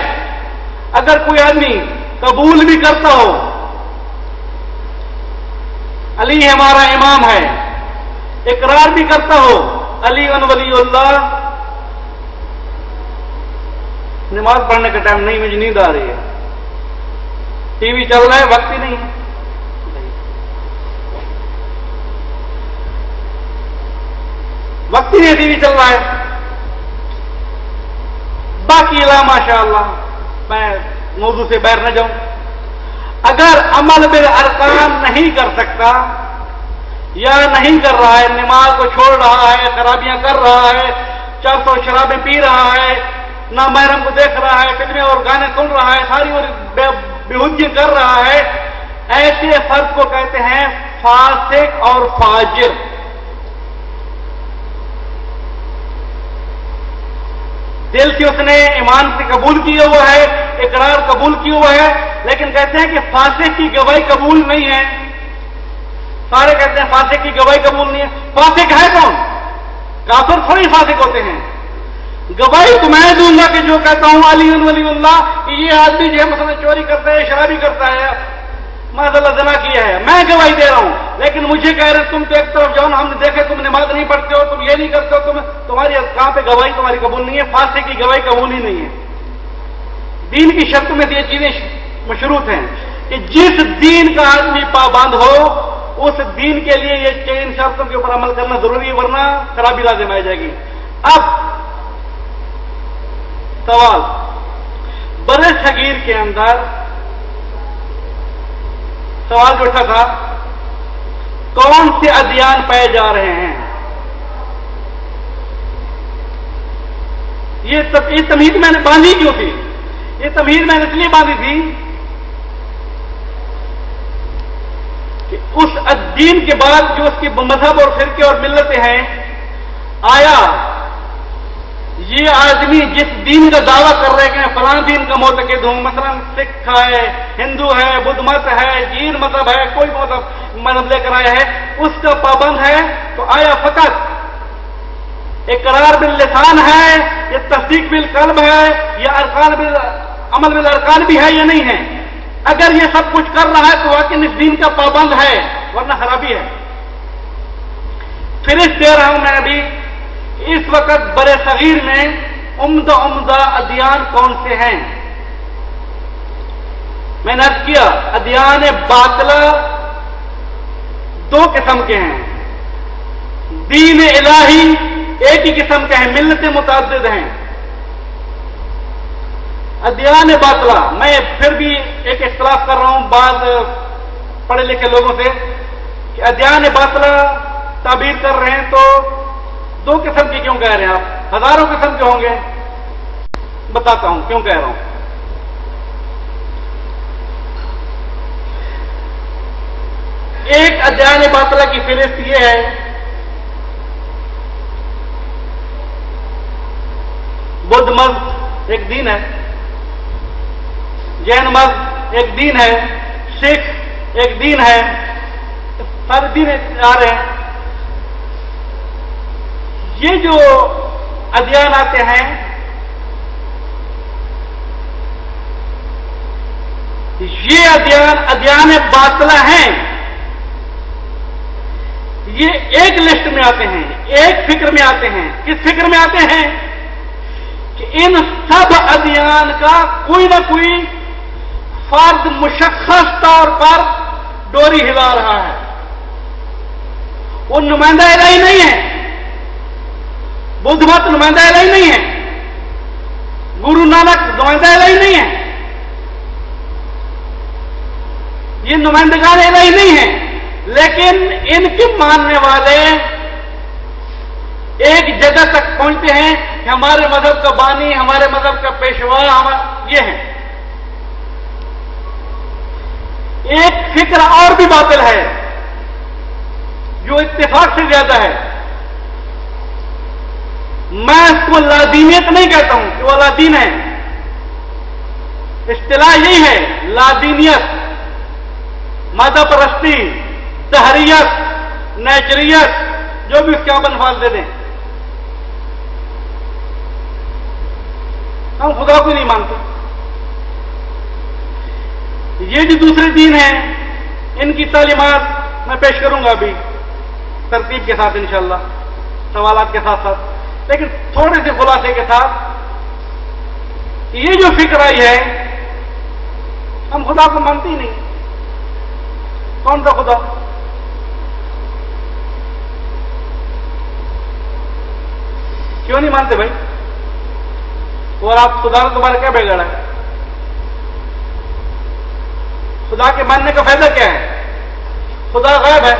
اگر کوئی آدمی قبول بھی کرتا ہو علی ہمارا امام ہے، اقرار بھی کرتا ہو علی ولی اللہ، نماز پڑھنے کا ٹائم نہیں، مجھے نیند آ رہی ہے، ٹی وی چل رہا ہے، وقت ہی نہیں ہے، وقت ہی نہیں، ٹی وی چل رہا ہے. باقی لا ماشاء اللہ، میں موضوع سے باہر نہ جاؤں. اگر عمل بالارکان نہیں کر سکتا یا نہیں کر رہا ہے، نماز کو چھوڑ رہا ہے، خرابیاں کر رہا ہے، 400 شرابیں پی رہا ہے، نامحرم کو دیکھ رہا ہے، فلمیں اور گانے سن رہا ہے، ساری اور بےہودگی کر رہا ہے، ایسے فرد کو کہتے ہیں فاسق اور فاجر. دل سے اس نے ایمان سے قبول کیا ہوا ہے، اقرار قبول کیا ہوا ہے، لیکن کہتے ہیں کہ فاسق کی گواہی قبول نہیں ہے. سارے کہتے ہیں فاسق کی گواہی قبول نہیں ہے. فاسق ہے کون؟ کافر تھوڑی فاسق ہوتے ہیں. گواہی تو میں دوں گا کہ جو کہتا ہوں علی ولی اللہ کہ یہ آدمی جو ہے مثلا چوری کرتا ہے، شرابی کرتا ہے، معاذ زنا کیا ہے، میں گواہی دے رہا ہوں. لیکن مجھے کہہ رہے تم تو ایک طرف جاؤ نا، ہم نے دیکھے تم نماز نہیں پڑھتے ہو، تم یہ نہیں کرتے ہو، تمہاری کہاں پہ گواہی تمہاری قبول نہیں ہے. فاسق کی گواہی قبول ہی نہیں ہے. دین کی شرطوں میں سے یہ چیزیں مشروط ہیں کہ جس دین کا آدمی پابند ہو اس دین کے لیے یہ چین شرطوں کے اوپر عمل کرنا ضروری ہے، ورنہ خرابی لازم آ جائے گی۔ اب سوال، برے صغیر کے اندر سوال جو اٹھا تھا کون سے ادیان پائے جا رہے ہیں؟ یہ تمہید میں نے باندھی کیوں تھی؟ یہ تمہید میں نے اس لیے باندھی تھی کہ اس دین کے بعد جو اس کے مذہب اور فرقے اور ملتیں ہیں، آیا یہ آدمی جس دین کا دعویٰ کر رہے ہیں فلاں دین کا معتقد ہوں، مثلا سکھ ہے، ہندو ہے، بدھ مت ہے، جین مذہب ہے، کوئی مذہب لے کر آیا ہے، اس کا پابند ہے، تو آیا فقط اقرار باللسان ہے یا تصدیق بالقلب ہے یا عمل بالارکان بھی ہے یا نہیں ہے؟ اگر یہ سب کچھ کر رہا ہے تو واقعی اس دین کا پابند ہے، ورنہ خرابی ہے۔ فہرست دے رہا ہوں میں ابھی، اس وقت برے صغیر میں عمدہ ادیان کون سے ہیں؟ میں نے عرض کیا ادیان باطلہ دو قسم کے ہیں، دین الہی ایک ہی قسم کے ہیں، ملتیں متعدد ہیں۔ ادیان باطلہ، میں پھر بھی ایک اختلاف کر رہا ہوں بعض پڑھے لکھے لوگوں سے کہ ادیان باطلہ تعبیر کر رہے ہیں تو دو قسم کی کیوں کہہ رہے ہیں آپ؟ ہزاروں قسم کے ہوں گے، بتاتا ہوں کیوں کہہ رہا ہوں۔ ایک ادیان باطلہ کی فہرست یہ ہے بدھ مت ایک دین ہے، جین مت ایک دین ہے، سکھ ایک دین ہے، سارے دین آ رہے ہیں۔ یہ جو ادیان آتے ہیں یہ ادیان باطلہ ہیں، یہ ایک لسٹ میں آتے ہیں، ایک فکر میں آتے ہیں۔ کس فکر میں آتے ہیں؟ کہ ان سب ادیان کا کوئی نہ کوئی فرد مشخص طور پر ڈوری ہلا رہا ہے، وہ نمائندہ الہی نہیں ہے، بدھ مت نمائندہ الہی نہیں ہے، گرو نانک نمائندہ الہی نہیں ہے، یہ نمائندگان الہی نہیں ہیں، لیکن ان کے ماننے والے ایک جگہ تک پہنچتے ہیں کہ ہمارے مذہب کا بانی، ہمارے مذہب کا پیشوا یہ ہے۔ ایک فکر اور بھی باطل ہے جو اتفاق سے زیادہ ہے، میں اس کو لادینیت نہیں کہتا ہوں کہ وہ لادین ہے، اصطلاح یہی ہے لادینیت، مادہ پرستی، دہریت، نیچریت، جو بھی اس کے آپ الفاظ دے دیں۔ ہم خدا کو نہیں مانتے۔ یہ جو دوسرے دین ہیں ان کی تعلیمات میں پیش کروں گا ابھی ترتیب کے ساتھ انشاءاللہ، سوالات کے ساتھ ساتھ، لیکن تھوڑے سے خلاصے کے ساتھ کہ یہ جو فکر آئی ہے ہم خدا کو مانتے ہی نہیں۔ کون سا خدا؟ کیوں نہیں مانتے بھائی؟ اور آپ خدا نے تمہارا کیا بگاڑا ہے؟ خدا کے ماننے کا فائدہ کیا ہے؟ خدا غیب ہے،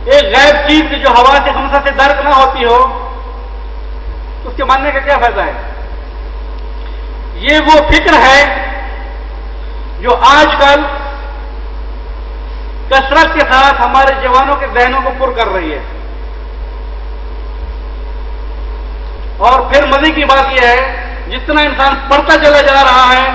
ایک غیب چیز جو ہوا سے خمسہ سے درک نہ ہوتی ہو اس کے ماننے کا کیا فائدہ ہے؟ یہ وہ فکر ہے جو آج کل کثرت کے ساتھ ہمارے جوانوں کے ذہنوں کو پر کر رہی ہے۔ اور پھر مزے کی بات یہ ہے جتنا انسان پڑھتا چلا جا رہا ہے،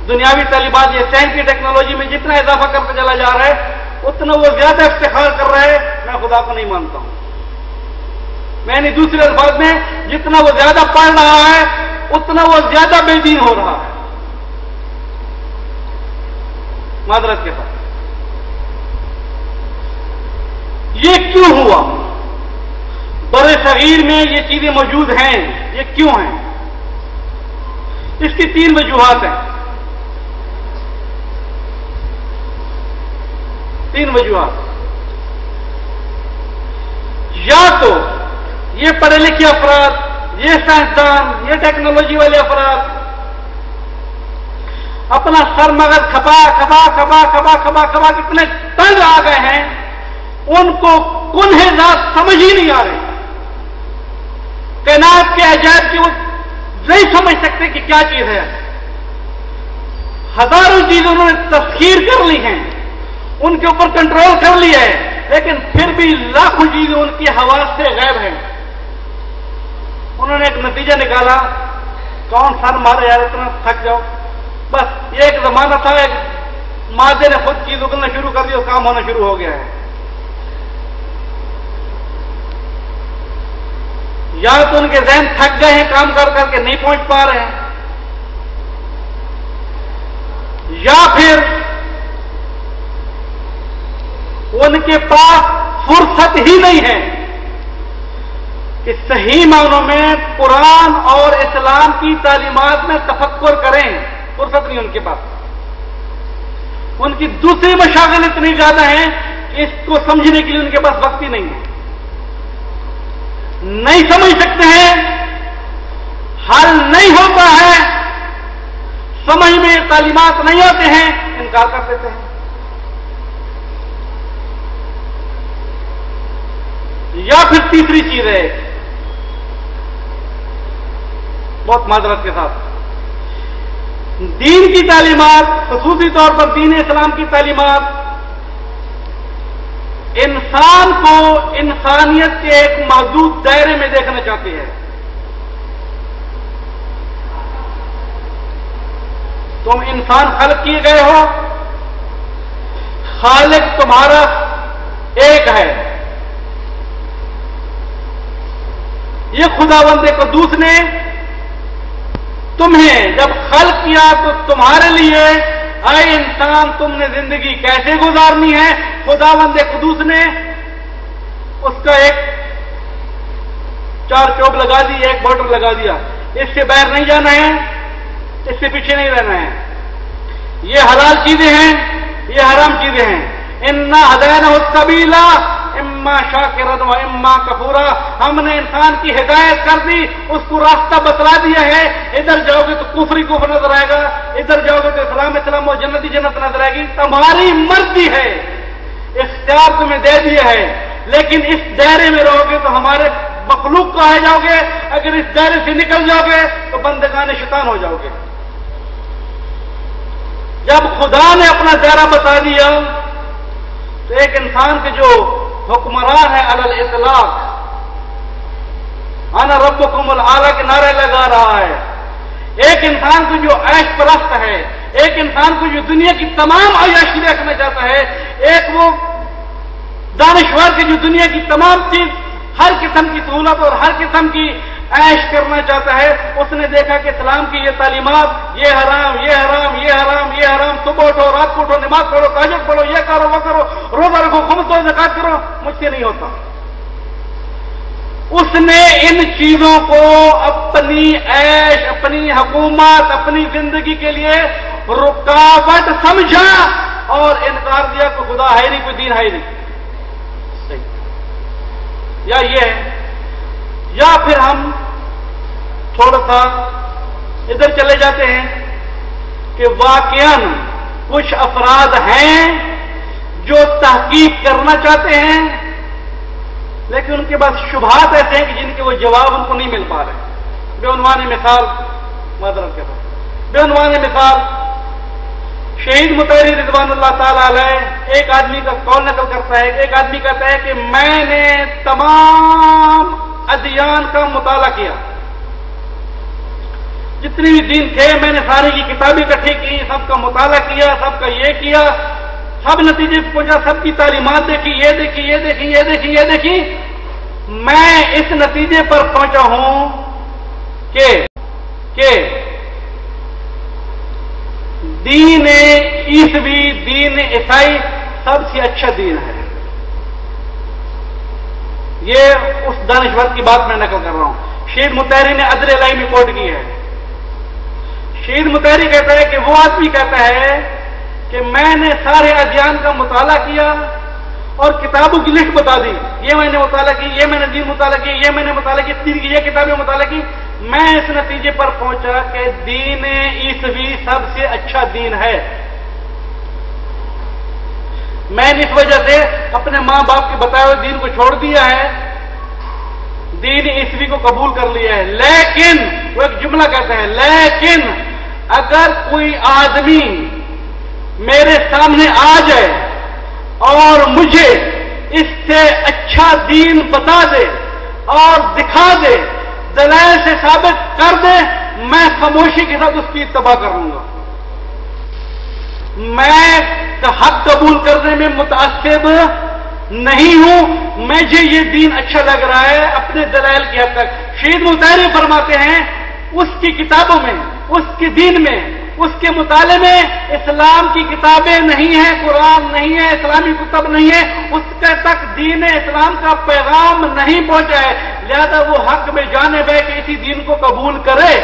دنیاوی تعلیمات یہ سائنس کی ٹیکنالوجی میں جتنا اضافہ کرتا چلا جا رہا ہے اتنا وہ زیادہ افتخار کر رہا ہے میں خدا کو نہیں مانتا ہوں۔ میں نے دوسرے الفاظ میں جتنا وہ زیادہ پڑھ رہا ہے اتنا وہ زیادہ بے دین ہو رہا ہے، معذرت کے ساتھ۔ یہ کیوں ہوا؟ برے صغیر میں یہ چیزیں موجود ہیں، یہ کیوں ہیں؟ اس کی تین وجوہات ہیں۔ 3 وجوہات. یا تو یہ پڑھے لکھے افراد، یہ سائنسدان، یہ ٹیکنالوجی والے افراد اپنا سر مغز کھپا کھپا کھپا کھپا کھپا کھپا کتنے تنگ آ گئے ہیں، ان کو کنہیں ذات سمجھ ہی نہیں آ رہی. کائنات کے عجائب کی وہ نہیں سمجھ سکتے کہ کیا چیز ہے. ہزاروں چیزیں انہوں نے تسخیر کر لی ہیں، ان کے اوپر کنٹرول کر لیا ہے، لیکن پھر بھی لاکھوں چیزیں ان کی حواس سے غائب ہیں. انہوں نے ایک نتیجہ نکالا، کون سر مارے یار اتنا تھک جاؤ. بس یہ ایک زمانہ تھا، ایک مادے نے خود چیز اگلنا شروع کر دی اور کام ہونا شروع ہو گیا ہے. یا تو ان کے ذہن تھک گئے ہیں کام کر کر کے نہیں پہنچ پا رہے ہیں، یا پھر ان کے پاس فرصت ہی نہیں ہے کہ صحیح معنوں میں قرآن اور اسلام کی تعلیمات میں تفکر کریں. فرصت نہیں ان کے پاس. ان کی دوسری مشاغل اتنی زیادہ ہیں کہ اس کو سمجھنے کے لیے ان کے پاس وقت ہی نہیں ہے. نہیں سمجھ سکتے ہیں، حل نہیں ہوتا ہے، سمجھ میں تعلیمات نہیں آتے ہیں، انکار کر دیتے ہیں. یا پھر تیسری چیز ہے، بہت معذرت کے ساتھ، دین کی تعلیمات، خصوصی طور پر دین اسلام کی تعلیمات انسان کو انسانیت کے ایک محدود دائرے میں دیکھنا چاہتی ہے. تم انسان خلق کیے گئے ہو، خالق تمہارا ایک ہے. یہ خداوند قدوس نے تمہیں جب خلق کیا تو تمہارے لیے، اے انسان تم نے زندگی کیسے گزارنی ہے، خداوند قدوس نے اس کا ایک 4 چوک لگا دی، ایک بارڈر لگا دیا. اس سے باہر نہیں جانا ہے، اس سے پیچھے نہیں رہنا ہے. یہ حلال چیزیں ہیں، یہ حرام چیزیں ہیں. انا ہدینہ السبیل اما شاکرا و اما کفورا. ہم نے انسان کی ہدایت کر دی، اس کو راستہ بتلا دیا ہے. ادھر جاؤ گے تو کفر ہی کفر نظر آئے گا، ادھر جاؤ گے تو اسلام اسلام اور جنت ہی جنت نظر آئے گی. تمہاری مرضی ہے، اختیار تمہیں دے دیا ہے، لیکن اس دائرے میں رہو گے تو ہمارے مخلوق کو آ جاؤ گے. اگر اس دائرے سے نکل جاؤ گے تو بندگان شیطان ہو جاؤ گے. جب خدا نے اپنا دائرہ بتا دیا تو ایک انسان کے جو حکمران ہے علی الاطلاق، انا ربکم الاعلی کے نعرے لگا رہا ہے، ایک انسان کو جو عیش پرست ہے، ایک انسان کو جو دنیا کی تمام عیاشی دیکھنا چاہتا ہے، ایک وہ دانشور کے جو دنیا کی تمام چیز، ہر قسم کی سہولت اور ہر قسم کی عیش کرنا چاہتا ہے، اس نے دیکھا کہ اسلام کی یہ تعلیمات، یہ حرام یہ حرام یہ حرام یہ حرام، صبح اٹھو رات کو اٹھو، نماز پڑھو تہجد پڑھو، یہ کرو وہ کرو، روزہ رکھو خمس دو زکات کرو، مجھ سے نہیں ہوتا. اس نے ان چیزوں کو اپنی عیش، اپنی حکومت، اپنی زندگی کے لیے رکاوٹ سمجھا اور انکار دیا کہ خدا ہے نہیں، کوئی دین ہے نہیں. یا یہ ہے، یا پھر ہم تھوڑا سا ادھر چلے جاتے ہیں کہ واقعاً کچھ افراد ہیں جو تحقیق کرنا چاہتے ہیں لیکن ان کے پاس شبہات ایسے ہیں کہ جن کے وہ جواب ان کو نہیں مل پا رہے. بے عنوان مثال، معذرت کے ساتھ، بے عنوان مثال شہید مطہری رضوان اللہ تعالی علیہ ایک آدمی کا قول نقل کرتا ہے، ایک آدمی کہتا ہے کہ میں نے تمام ادیان کا مطالعہ کیا، جتنی بھی دین تھے میں نے ساری کی کتابیں اکٹھی کی، سب کا مطالعہ کیا، سب کا یہ کیا، سب نتیجے پہنچا، سب کی تعلیمات دیکھی، یہ دیکھی یہ دیکھی یہ دیکھی یہ دیکھی. میں اس نتیجے پر پہنچا ہوں کہ دین عیسوی، دین عیسائی سب سے اچھا دین ہے. یہ اس دانشور کی بات میں نقل کر رہا ہوں. شہید مطہری نے ادر الہی میں کوٹ کی ہے. شہید مطہری کہتا ہے کہ وہ آدمی کہتا ہے کہ میں نے سارے ادیان کا مطالعہ کیا اور کتابوں کی لسٹ بتا دی، یہ میں نے مطالعہ کی، یہ میں نے دین مطالعہ کی، یہ میں نے مطالعہ کی، دین کی یہ کتابیں مطالعہ کی، میں اس نتیجے پر پہنچا کہ دین عیسوی سب سے اچھا دین ہے۔ میں نے اس وجہ سے اپنے ماں باپ کے بتائے ہوئے دین کو چھوڑ دیا ہے، دین عیسوی کو قبول کر لیا ہے۔ لیکن وہ ایک جملہ کہتے ہیں، لیکن اگر کوئی آدمی میرے سامنے آ جائے اور مجھے اس سے اچھا دین بتا دے اور دکھا دے، دلائل سے ثابت کر دے، میں خاموشی کے ساتھ اس کی اتباع کروں گا۔ میں حق قبول کرنے میں متعصب نہیں ہوں، مجھے یہ دین اچھا لگ رہا ہے اپنے دلائل کی حد تک۔ شہید مطہری فرماتے ہیں اس کی کتابوں میں، اس کے دین میں، اس کے مطالعے میں اسلام کی کتابیں نہیں ہیں، قرآن نہیں ہے، اسلامی کتب نہیں ہے، اس کے تک دین اسلام کا پیغام نہیں پہنچا ہے، لہذا وہ حق میں جانب ہے کہ اسی دین کو قبول کرے۔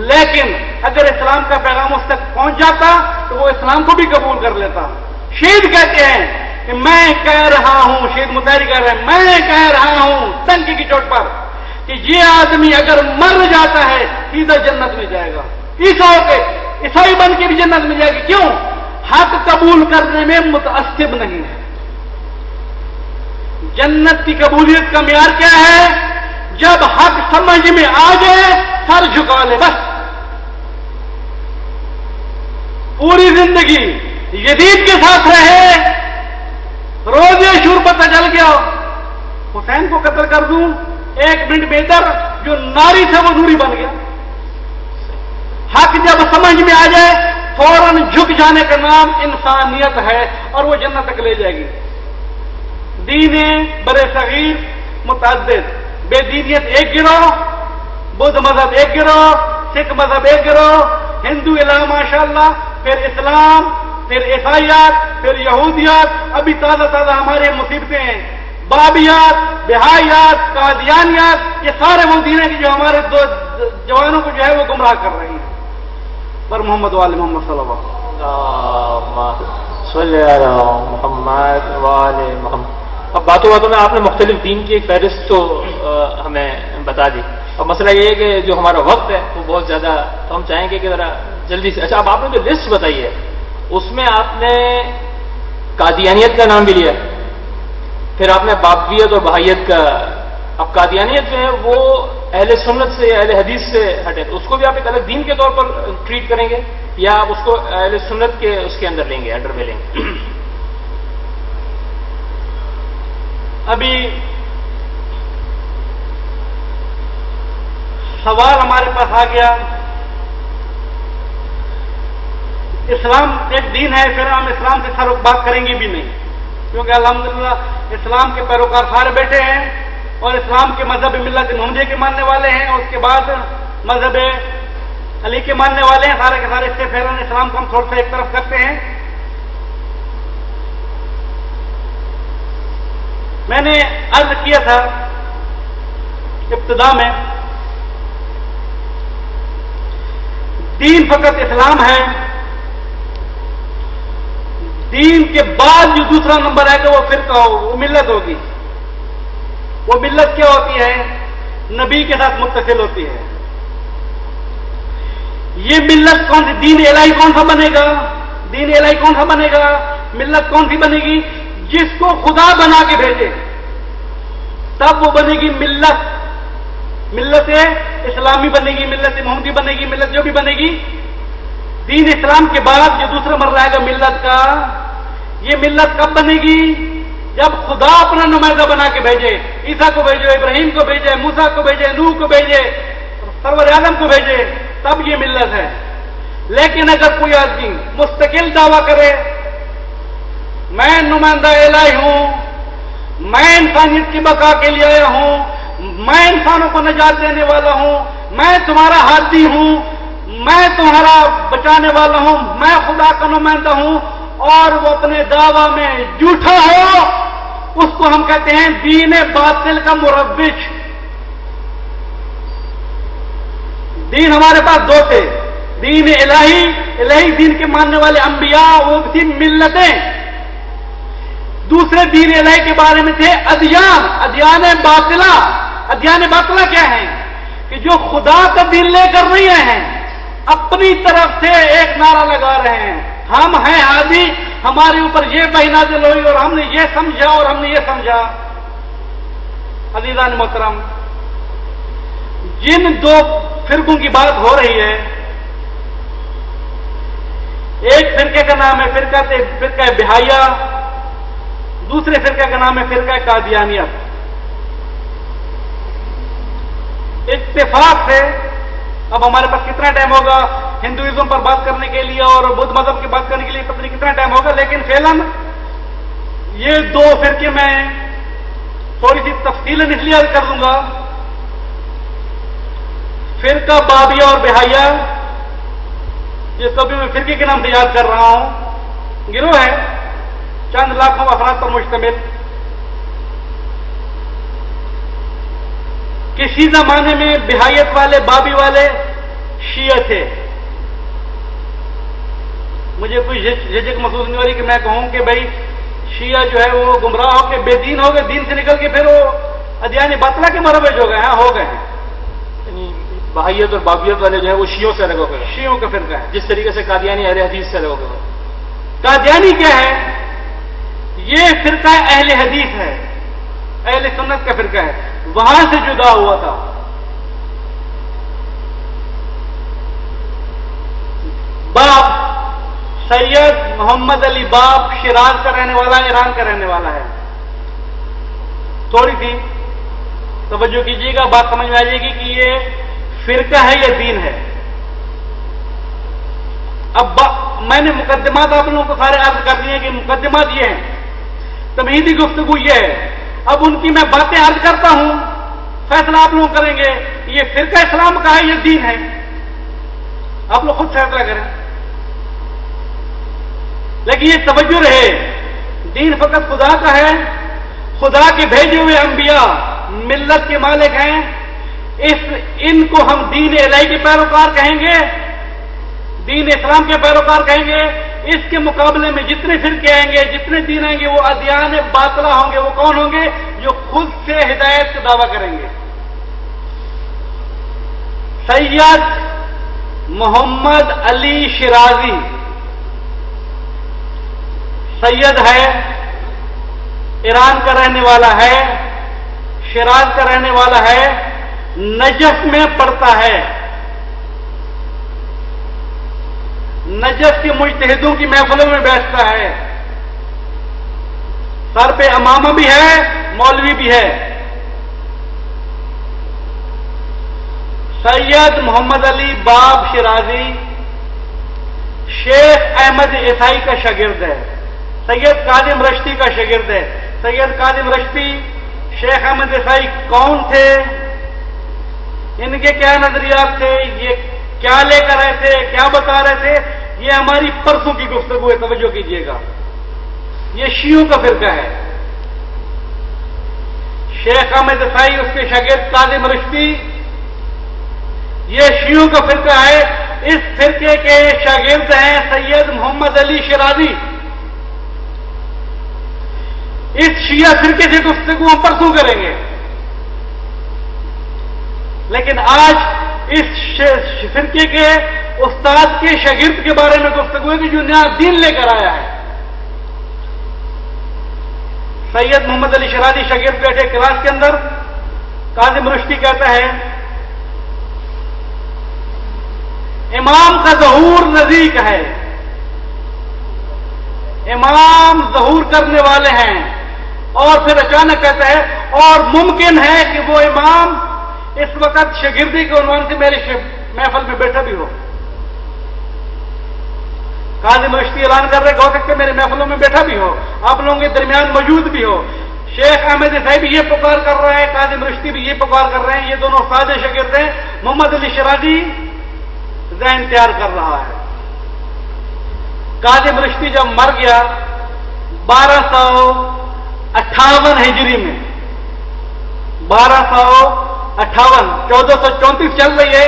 لیکن اگر اسلام کا پیغام اس تک پہنچ جاتا تو وہ اسلام کو بھی قبول کر لیتا۔ شہید کہتے ہیں کہ میں کہہ رہا ہوں، شہید مطہری کہہ رہے ہیں، میں کہہ رہا ہوں ٹنکی کی چوٹ پر کہ یہ آدمی اگر مر جاتا ہے سیدھا جنت میں جائے گا، عیسائی بن کے بھی جنت میں جائے گی۔ کیوں؟ حق قبول کرنے میں متعصب نہیں ہے۔ جنت کی قبولیت کا معیار کیا ہے؟ جب حق سمجھ میں آ جائے سر جھکا لے، بس پوری زندگی یزید کے ساتھ رہے، روز شور پتہ چل گیا حسین کو قتل کر دوں، 1 منٹ میں ادھر جو ناری تھا وہ نوری بن گیا۔ حق جب سمجھ میں آ جائے فوراً جھک جانے کا نام انسانیت ہے اور وہ جنت تک لے جائے گی۔ دین برے صغیر متعدد، بے دینیت ایک گروہ، بدھ مذہب ایک گروہ، سکھ مذہب ایک گروہ، ہندو الہ ماشاءاللہ، پھر اسلام، پھر عیسائیات، پھر یہودیات، ابھی تازہ تازہ ہمارے مصیبتیں ہیں، بابیات، بہائیات، قادیانیات، یہ سارے وہ دین ہیں جو ہمارے جوانوں کو جو ہے وہ گمراہ کر رہے ہیں۔ پر محمد وآل محمد صلی اللہ صلی علی محمد وآل محمد۔ اب باتوں باتوں میں آپ نے مختلف دین کی ایک فہرست تو ہمیں بتا دی، اب مسئلہ یہ ہے کہ جو ہمارا وقت ہے وہ بہت زیادہ، تو ہم چاہیں گے کہ ذرا جلدی سے۔ اچھا، اب آپ نے جو لسٹ بتائی ہے اس میں آپ نے قادیانیت کا نام بھی لیا، پھر آپ نے بابویت اور بہائیت کا۔ اب قادیانیت جو ہے وہ اہل سنت سے، اہل حدیث سے ہٹے، تو اس کو بھی آپ ایک الگ دین کے طور پر ٹریٹ کریں گے یا آپ اس کو اہل سنت کے اس کے اندر لیں گے، انڈر میں لیں گے؟ ابھی سوال ہمارے پاس آ گیا، اسلام ایک دین ہے، پھر ہم اسلام سے سر بات کریں گے بھی نہیں، کیونکہ الحمدللہ اسلام کے پیروکار سارے بیٹھے ہیں اور اسلام کے مذہب ملت محمدیہ کے ماننے والے ہیں، اور اس کے بعد مذہب علی کے ماننے والے ہیں، سارے کے سارے۔ اس سے پھر اسلام کو ہم تھوڑا سا ایک طرف کرتے ہیں۔ میں نے عرض کیا تھا ابتدا میں، دین فقط اسلام ہے، دین کے بعد جو دوسرا نمبر ہے کہ وہ فرقہ ہو، وہ ملت ہوگی۔ وہ ملت کیا ہوتی ہے؟ نبی کے ساتھ متصل ہوتی ہے۔ یہ ملت کون سی؟ دین الہی کون سا بنے گا؟ دین الہی کون سا بنے گا؟ ملت کون سی بنے گی؟ جس کو خدا بنا کے بھیجے، تب وہ بنے گی ملت۔ ملت اسلامی بنے گی، ملت محمدی بنے گی، ملت جو بھی بنے گی۔ دین اسلام کے بعد جو دوسرا مرحلہ آئے گا ملت کا، یہ ملت کب بنے گی؟ جب خدا اپنا نمائندہ بنا کے بھیجے، عیسیٰ کو بھیجے، ابراہیم کو بھیجے، موسیٰ کو بھیجے، نوح کو بھیجے، سرور عالم کو بھیجے، تب یہ ملت ہے۔ لیکن اگر کوئی آدمی مستقل دعویٰ کرے میں نمائندہ الہی ہوں، میں انسانیت کی بقا کے لیے آیا ہوں، میں انسانوں کو نجات دینے والا ہوں، میں تمہارا ہادی ہوں، میں تمہارا بچانے والا ہوں، میں خدا کا نمائندہ ہوں، اور وہ اپنے دعویٰ میں جھوٹا ہو، اس کو ہم کہتے ہیں دین باطل کا مروج۔ دین ہمارے پاس دو تھے، دین الہی دین کے ماننے والے انبیاء، وہ تھی ملتیں. دوسرے دین الہی کے بارے میں تھے ادیان باطلہ. ادیان باطلہ کیا ہیں؟ کہ جو خدا کا دین لے کر نہیں آئے ہیں، اپنی طرف سے ایک نعرہ لگا رہے ہیں، ہم ہیں ہادی، ہمارے اوپر یہ وحی نازل ہوئی اور ہم نے یہ سمجھا اور ہم نے یہ سمجھا. عزیزان محترم، جن دو فرقوں کی بات ہو رہی ہے، ایک فرقے کا نام ہے فرقہ بہائیہ، دوسرے فرقے کا نام ہے فرقہ قادیانیت. اتفاق سے اب ہمارے پاس کتنا ٹائم ہوگا ہندوازم پر بات کرنے کے لیے اور بدھ مذہب کی بات کرنے کے لیے، پتہ نہیں کتنا ٹائم ہوگا، لیکن فعلاً یہ دو فرقے میں تھوڑی سی تفصیل اس لیے کر دوں گا. فرقہ بابیہ اور بہائیہ، جس کو بھی میں فرقے کے نام سے یاد کر رہا ہوں، گروہ ہے چند لاکھوں افراد پر مشتمل. کسی زمانے میں بہائیت والے، بابی والے شیعہ تھے. مجھے کوئی جھجک محسوس نہیں ہو رہی کہ میں کہوں کہ بھائی شیعہ جو ہے وہ گمراہ ہو کے بے دین ہو گئے، دین سے نکل کے پھر وہ ادیان باطلہ کے مروج ہو گئے. ہاں، ہو گئے ہیں. یعنی بہائیت اور بابیت والے جو ہے وہ شیعوں سے الگ ہو گئے. شیعوں کا فرقہ ہے، جس طریقے سے قادیانی اہل حدیث سے الگ ہو گئے. قادیانی کیا ہے؟ یہ فرقہ اہل حدیث ہے، اہل سنت کا فرقہ ہے، وہاں سے جدا ہوا تھا. باپ سید محمد علی باب شیراز کا رہنے والا، ایران کا رہنے والا ہے. تھوڑی سی توجہ کیجیے گا، بات سمجھ میں آ جائے گی کہ یہ فرقہ ہے یا دین ہے. اب میں نے مقدمات آپ لوگوں کو سارے عرض کر دیے کہ مقدمات یہ ہیں، تمہیدی گفتگو یہ ہے. اب ان کی میں باتیں عرض کرتا ہوں، فیصلہ آپ لوگ کریں گے یہ فرقہ اسلام کا ہے یا دین ہے. آپ لوگ خود فیصلہ کریں. لیکن یہ توجہ رہے، دین فقط خدا کا ہے، خدا کے بھیجے ہوئے انبیاء ملت کے مالک ہیں. ان کو ہم دین الہی کے پیروکار کہیں گے، دین اسلام کے پیروکار کہیں گے. اس کے مقابلے میں جتنے فرقے آئیں گے، جتنے دین آئیں گے، وہ ادیان باطلہ ہوں گے. وہ کون ہوں گے؟ جو خود سے ہدایت کا دعویٰ کریں گے. سید محمد علی شیرازی سید ہے، ایران کا رہنے والا ہے، شیراز کا رہنے والا ہے، نجف میں پڑتا ہے. نجف کے مجتہدوں کی محفلوں میں بیٹھتا ہے. سر پہ امامہ بھی ہے، مولوی بھی ہے. سید محمد علی باب شیرازی شیخ احمد عیسائی کا شاگرد ہے، سید کاظم رشتی کا شاگرد ہے. سید کاظم رشتی، شیخ احمد عیسائی کون تھے؟ ان کے کیا نظریات تھے؟ یہ کیا لے کر رہے تھے؟ کیا بتا رہے تھے؟ یہ ہماری پرسوں کی گفتگو ہے، توجہ کیجیے گا. یہ شیعوں کا فرقہ ہے. شیخ احمد عیسائی، اس کے شاگرد کاظم رشتی، یہ شیعوں کا فرقہ ہے. اس فرقے کے شاگرد ہیں سید محمد علی شیرازی. اس شیعہ فرقے سے گفتگو ہم پرسوں کریں گے، لیکن آج اس فرقے کے استاد کے شاگرد کے بارے میں گفتگو ہے کہ جو نیا دین لے کر آیا ہے. سید محمد علی شیرازی شاگرد بیٹھے کلاس کے اندر. کاظم رشتی کہتا ہے امام کا ظہور نزدیک ہے، امام ظہور کرنے والے ہیں. اور پھر اچانک کہتا ہے اور ممکن ہے کہ وہ امام اس وقت شاگردی کے عنوان سے میری محفل میں بیٹھا بھی ہو. کاظم رشتی اعلان کر رہے کہ ہو سکتے میرے محفلوں میں بیٹھا بھی ہو، آپ لوگوں کے درمیان موجود بھی ہو. شیخ احمد عیسائی بھی یہ پکار کر رہا ہے، کاظم رشتی بھی یہ پکار کر رہے ہیں. یہ دونوں استاد شاگرد ہیں. محمد علی شیرازی ذہن تیار کر رہا ہے. کاظم رشتی جب مر گیا 1258 ہجری میں، 1258 1434 چل رہی ہے،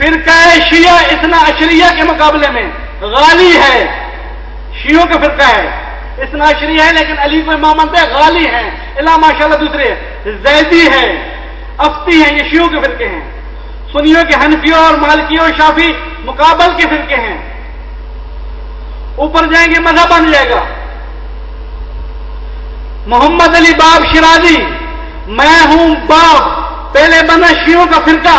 فرقہ شیعہ اثنا عشریہ کے مقابلے میں غالی ہے. شیعوں کا فرقہ ہے، اثنا عشریہ ہے، لیکن علی کو امام مانتے ہیں، غالی ہیں، اللہ ماشاءاللہ دوسرے زیدی ہیں، افتی ہیں، یہ شیعوں کے فرقے ہیں. سنیوں کے حنفیوں اور مالکیوں اور شافی مقابل کے فرقے ہیں. اوپر جائیں گے مذہب بن جائے گا. محمد علی باب شیرازی، میں ہوں باب، پہلے بنا شیعوں کا فرقہ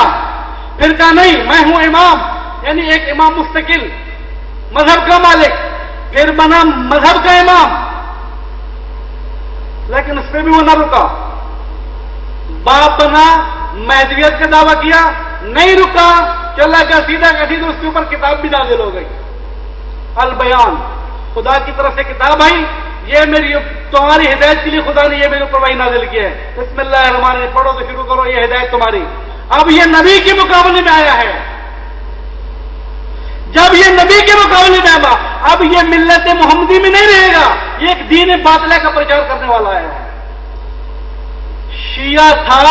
نہیں، میں ہوں امام، یعنی ایک امام مستقل، مذہب کا مالک، پھر بنا مذہب کا امام. لیکن اس پہ بھی وہ نہ رکا، باپ بنا، مہدویت کا دعویٰ کیا، نہیں رکا، چلا گیا سیدھا تو اس کے اوپر کتاب بھی نازل ہو گئی، البیان، خدا کی طرف سے کتاب آئی، یہ میری تمہاری ہدایت کے لیے خدا نے یہ میرے اوپر وحی نازل کیا ہے، بسم اللہ الرحمن الرحیم، پڑھو تو شروع کرو، یہ ہدایت تمہاری. اب یہ نبی کے مقابلے میں آیا ہے. جب یہ نبی کے مقابلے میں آیا، اب یہ ملت محمدی میں نہیں رہے گا، یہ ایک دین باطلہ کا پرچار کرنے والا ہے. شیعہ تھا،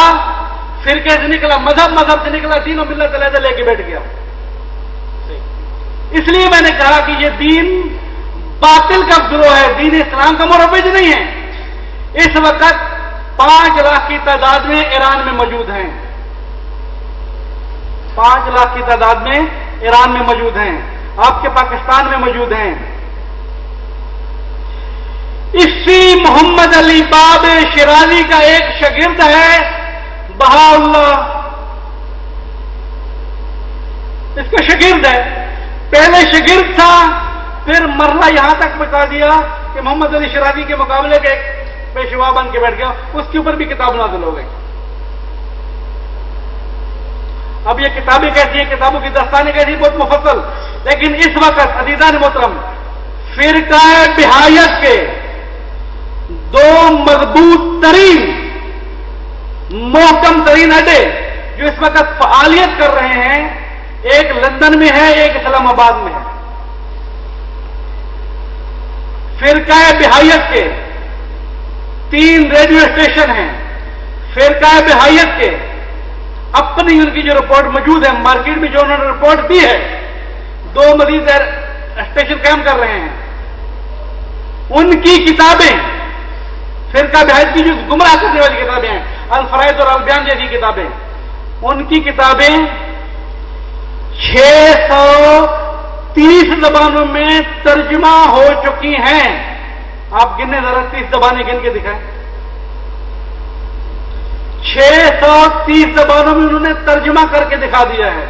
فرقے سے نکلا، مذہب سے نکلا، دین و ملت علیحدہ لے کے بیٹھ گیا. اس لیے میں نے کہا کہ یہ دین باطل کا گروہ ہے، دین اسلام کا مروج نہیں ہے. اس وقت 5 لاکھ کی تعداد میں ایران میں موجود ہیں، 5 لاکھ کی تعداد میں ایران میں موجود ہیں، آپ کے پاکستان میں موجود ہیں. اسی محمد علی باب شیرازی کا ایک شاگرد ہے بہاء اللہ، اس کا شاگرد ہے، پہلے شاگرد تھا، پھر مرلہ یہاں تک بتا دیا کہ محمد علی شیرازی کے مقابلے کے ایک پیشوا بن کے بیٹھ گیا، اس کے اوپر بھی کتاب نازل ہو گئی. اب یہ کتابیں کیسی ہیں، کتابوں کی دستانے کیسی، بہت مفصل. لیکن اس وقت عزیزان محترم، فرقہ بہائیت کے 2 مضبوط ترین، محکم ترین اڈے جو اس وقت فعالیت کر رہے ہیں، ایک لندن میں ہے، ایک اسلام آباد میں ہے. فرقہ بہائیت کے 3 ریڈیو اسٹیشن ہیں. فرقہ بہائیت کے اپنی ان کی جو رپورٹ موجود ہے، مارکیٹ میں جو انہوں نے رپورٹ دی ہے، 2 مزید اسٹیشن قائم کر رہے ہیں. ان کی کتابیں، فرقہ بہائیت کی جو گمراہ کرنے والی کتابیں ہیں، الفرائض اور البیان جیسی کتابیں، ان کی کتابیں 630 زبانوں میں ترجمہ ہو چکی ہیں. آپ گننے ذرا 30 زبانیں گن کے دکھائیں. 630 زبانوں میں انہوں نے ترجمہ کر کے دکھا دیا ہے.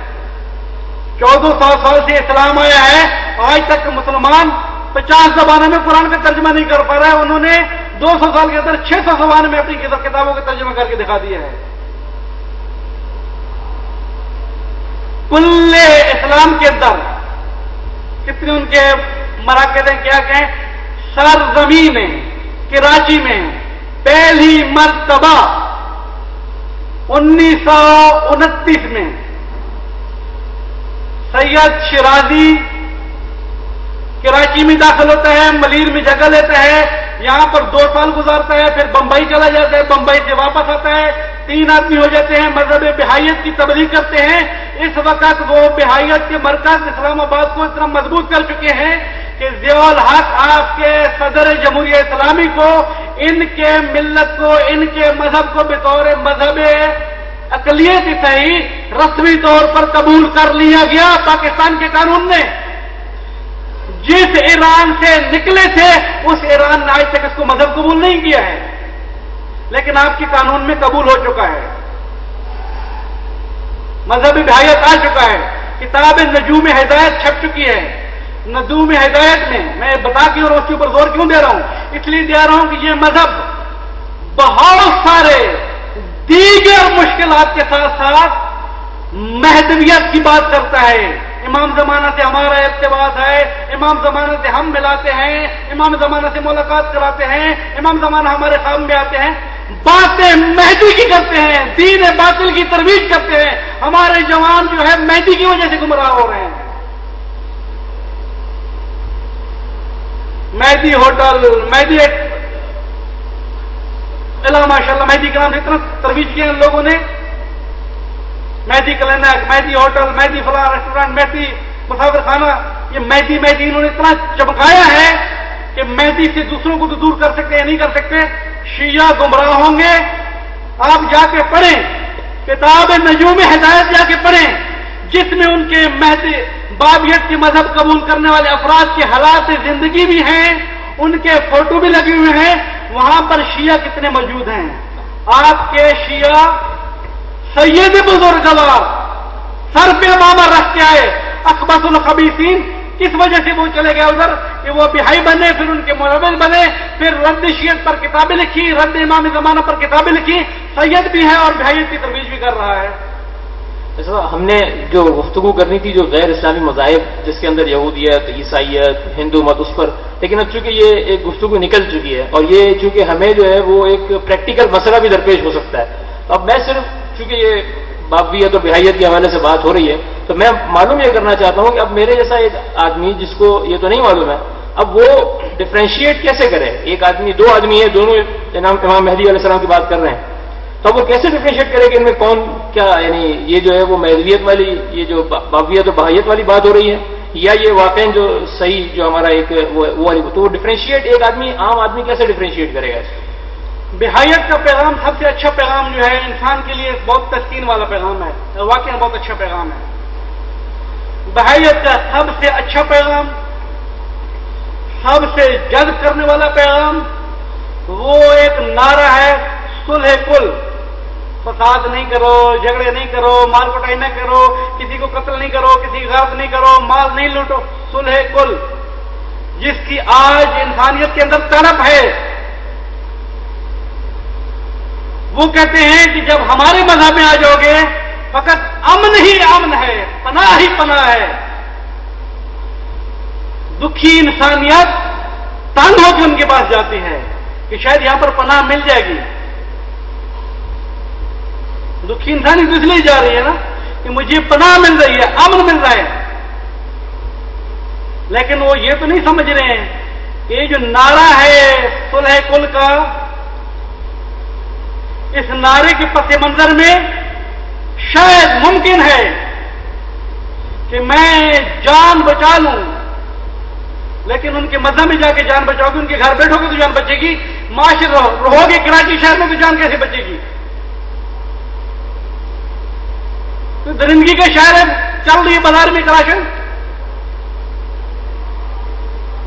1400 سال سے اسلام آیا ہے، آج تک مسلمان 50 زبانوں میں قرآن کا ترجمہ نہیں کر پا رہا ہے. انہوں نے 200 سال کے اندر 600 زبانوں میں اپنی کتابوں کا ترجمہ کر کے دکھا دیا ہے. کل اسلام کے اندر کتنے ان کے مراکز ہیں، کیا کہیں، سرزمین میں کراچی میں پہلی مرتبہ 1929 میں سید شیرازی کراچی میں داخل ہوتا ہے، ملیر میں جگہ لیتا ہے، یہاں پر 2 سال گزارتا ہے، پھر بمبئی چلا جاتا ہے، بمبئی سے واپس آتا ہے، 3 آدمی ہو جاتے ہیں، مذہب بہائیت کی تبلیغ کرتے ہیں. اس وقت وہ بہائیت کے مرکز اسلام آباد کو اتنا مضبوط کر چکے ہیں کہ ضیاء الحق آپ کے صدر جمہوریہ اسلامی کو، ان کے ملت کو، ان کے مذہب کو بطور مذہب اقلیت ہی صحیح رسمی طور پر قبول کر لیا گیا. پاکستان کے قانون نے جس ایران سے نکلے تھے، اس ایران نے آج تک اس کو مذہب قبول نہیں کیا ہے، لیکن آپ کے قانون میں قبول ہو چکا ہے، مذہب بہائیت آ چکا ہے. کتاب نجوم ہدایت چھپ چکی ہے. نجوم ہدایت میں بتا کے اور اس کے اوپر زور کیوں دے رہا ہوں، اس لیے دے رہا ہوں کہ یہ مذہب بہت سارے دیگر مشکلات کے ساتھ ساتھ مہدویت کی بات کرتا ہے. امام زمانہ سے ہمارا ارتباط ہے، امام زمانہ سے ہم ملاتے ہیں، امام زمانہ سے ملاقات کراتے ہیں، امام زمانہ ہمارے خواب میں آتے ہیں، باتیں مہدی کی کرتے ہیں، دین باطل کی ترویج کرتے ہیں. ہمارے جوان جو ہے مہدی کی وجہ سے گمراہ ہو رہے ہیں. مہدی ہوٹل، مہدی اللہ ماشاء اللہ، مہدی کے نام سے اتنا ترویج کیا ان لوگوں نے. مہدی کلینک، مہدی ہوٹل، مہدی فلاں ریسٹورینٹ، مہدی مسافر خانہ، یہ مہدی انہوں نے اتنا چمکایا ہے کہ مہدی سے دوسروں کو تو دور کر سکتے یا نہیں کر سکتے. شیعہ گمراہ ہوں گے. آپ جا کے پڑھیں کتاب نجوم ہدایت، جا کے پڑھیں جس میں ان کے مہدی بابیت کے مذہب قبول کرنے والے افراد کے حالات زندگی بھی ہیں، ان کے فوٹو بھی لگے ہوئے ہیں. وہاں پر شیعہ کتنے موجود ہیں. آپ کے شیعہ سید بزرگوار سر پہ امامہ رکھ کے آئے، اخبث الخبیثین. کس وجہ سے وہ چلے گئے ادھر کہ وہ بہائی بنے، پھر ان کے مربل بنے، پھر رد شیعت پر کتابیں لکھی، رد امام زمانہ پر کتابیں لکھی. سید بھی ہے اور بہائیت کی ترویج بھی کر رہا ہے. ہم نے جو گفتگو کرنی تھی جو غیر اسلامی مذاہب جس کے اندر یہودیت، عیسائیت، ہندو مت، اس پر، لیکن اب چونکہ یہ ایک گفتگو نکل چکی ہے اور یہ چونکہ ہمیں جو ہے وہ ایک پریکٹیکل مسئلہ بھی درپیش ہو سکتا ہے. تو اب میں صرف چونکہ یہ بابیت اور بہائیت کے حوالے سے بات ہو رہی ہے تو میں معلوم یہ کرنا چاہتا ہوں کہ اب میرے جیسا ایک آدمی جس کو یہ تو نہیں معلوم ہے، اب وہ ڈفرینشیٹ کیسے کرے؟ ایک آدمی، دو آدمی ہے، دونوں امام مہدی علیہ السلام کی بات کر رہے ہیں، تو وہ کیسے ڈفرینشیٹ کرے کہ ان میں کون کیا، یعنی یہ جو ہے وہ مہدویت والی، یہ جو بابیت اور بہائیت والی بات ہو رہی ہے، یا یہ واقعی جو صحیح جو ہمارا ایک وہ والی، تو وہ ڈفرینشیٹ ایک آدمی، عام آدمی کیسے ڈفرینشیٹ کرے گا؟ بہائیت کا پیغام سب سے اچھا پیغام جو ہے انسان کے لیے بہت تسکین والا پیغام ہے، واقعی بہت اچھا پیغام ہے. بہائیت کا سب سے اچھا پیغام، سب سے جذب کرنے والا پیغام وہ ایک نعرہ ہے، صلح کل. فساد نہیں کرو، جھگڑے نہیں کرو، مال کٹائی نہ کرو، کسی کو قتل نہیں کرو، کسی غرض نہیں کرو، مال نہیں لوٹو. صلح کل جس کی آج انسانیت کے اندر طلب ہے. وہ کہتے ہیں کہ جب ہمارے مذہب میں آ جاؤ گے فقط امن ہی امن ہے، پناہ ہی پناہ ہے. دکھی انسانیت تنگ ہو کے ان کے پاس جاتی ہے کہ شاید یہاں پر پناہ مل جائے گی. دکھی انسانی تو اس لیے جا رہی ہے نا کہ مجھے پناہ مل رہی ہے، امن مل رہا ہے. لیکن وہ یہ تو نہیں سمجھ رہے ہیں کہ یہ جو نعرہ ہے صلح کل کا، اس نعرے کے پس منظر میں شاید ممکن ہے کہ میں جان بچا لوں، لیکن ان کے مذہب میں جا کے جان بچاؤ گے، ان کے گھر بیٹھو گے تو جان بچے گی، معاشر رہو گے کراچی شہر میں تو جان کیسے بچے گی؟ تو درندگی کا شہر ہے، چل رہی ہے بازار میں کراشن.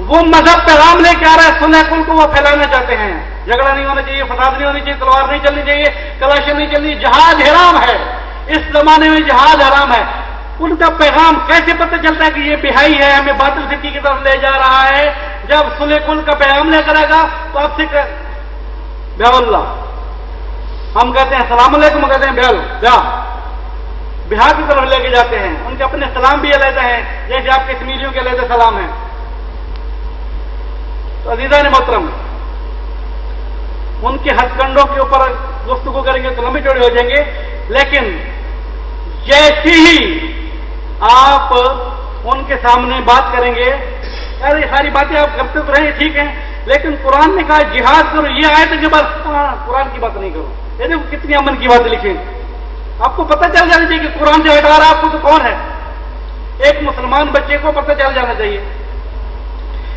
وہ مذہب پیغام لے کے آ رہا ہے، صلح کل کو وہ پھیلانا چاہتے ہیں. جھگڑا نہیں ہونا چاہیے، فساد نہیں ہونی چاہیے، تلوار نہیں چلنی چاہیے، کلاشن نہیں چلنی، جہاد حرام ہے. اس زمانے میں جہاد حرام ہے. ان کا پیغام کیسے پتہ چلتا ہے کہ یہ بہائی ہے، ہمیں باطل فکی کی طرف لے جا رہا ہے؟ جب صلح کل کا پیغام لے کر آئے گا تو آپ سے بیاہ اللہ، ہم کہتے ہیں السلام علیکم، کہتے ہیں بیاہ کی طرف لے کے جاتے ہیں. ان کے اپنے سلام بھی علیحدہ ہیں جیسے آپ کے کشمیریوں کے علیحدہ سلام ہیں. تو عزیزان محترم، ان کے ہتھ کنڈوں کے اوپر گفتگو کریں گے تو لمبے چوڑے ہو جائیں گے. لیکن جیسی ہی آپ ان کے سامنے بات کریں گے، یار یہ ساری باتیں آپ کرتے تو رہے ٹھیک ہیں، لیکن قرآن نے کہا جہاد کرو، یہ آیت ہے کہ بس قرآن کی بات نہیں کرو. یہ دیکھو کتنی امن کی بات لکھی. آپ کو پتہ چل جانا چاہیے کہ قرآن سے ہٹا رہا آپ کو تو کون ہے. ایک مسلمان بچے کو پتہ چل جانا چاہیے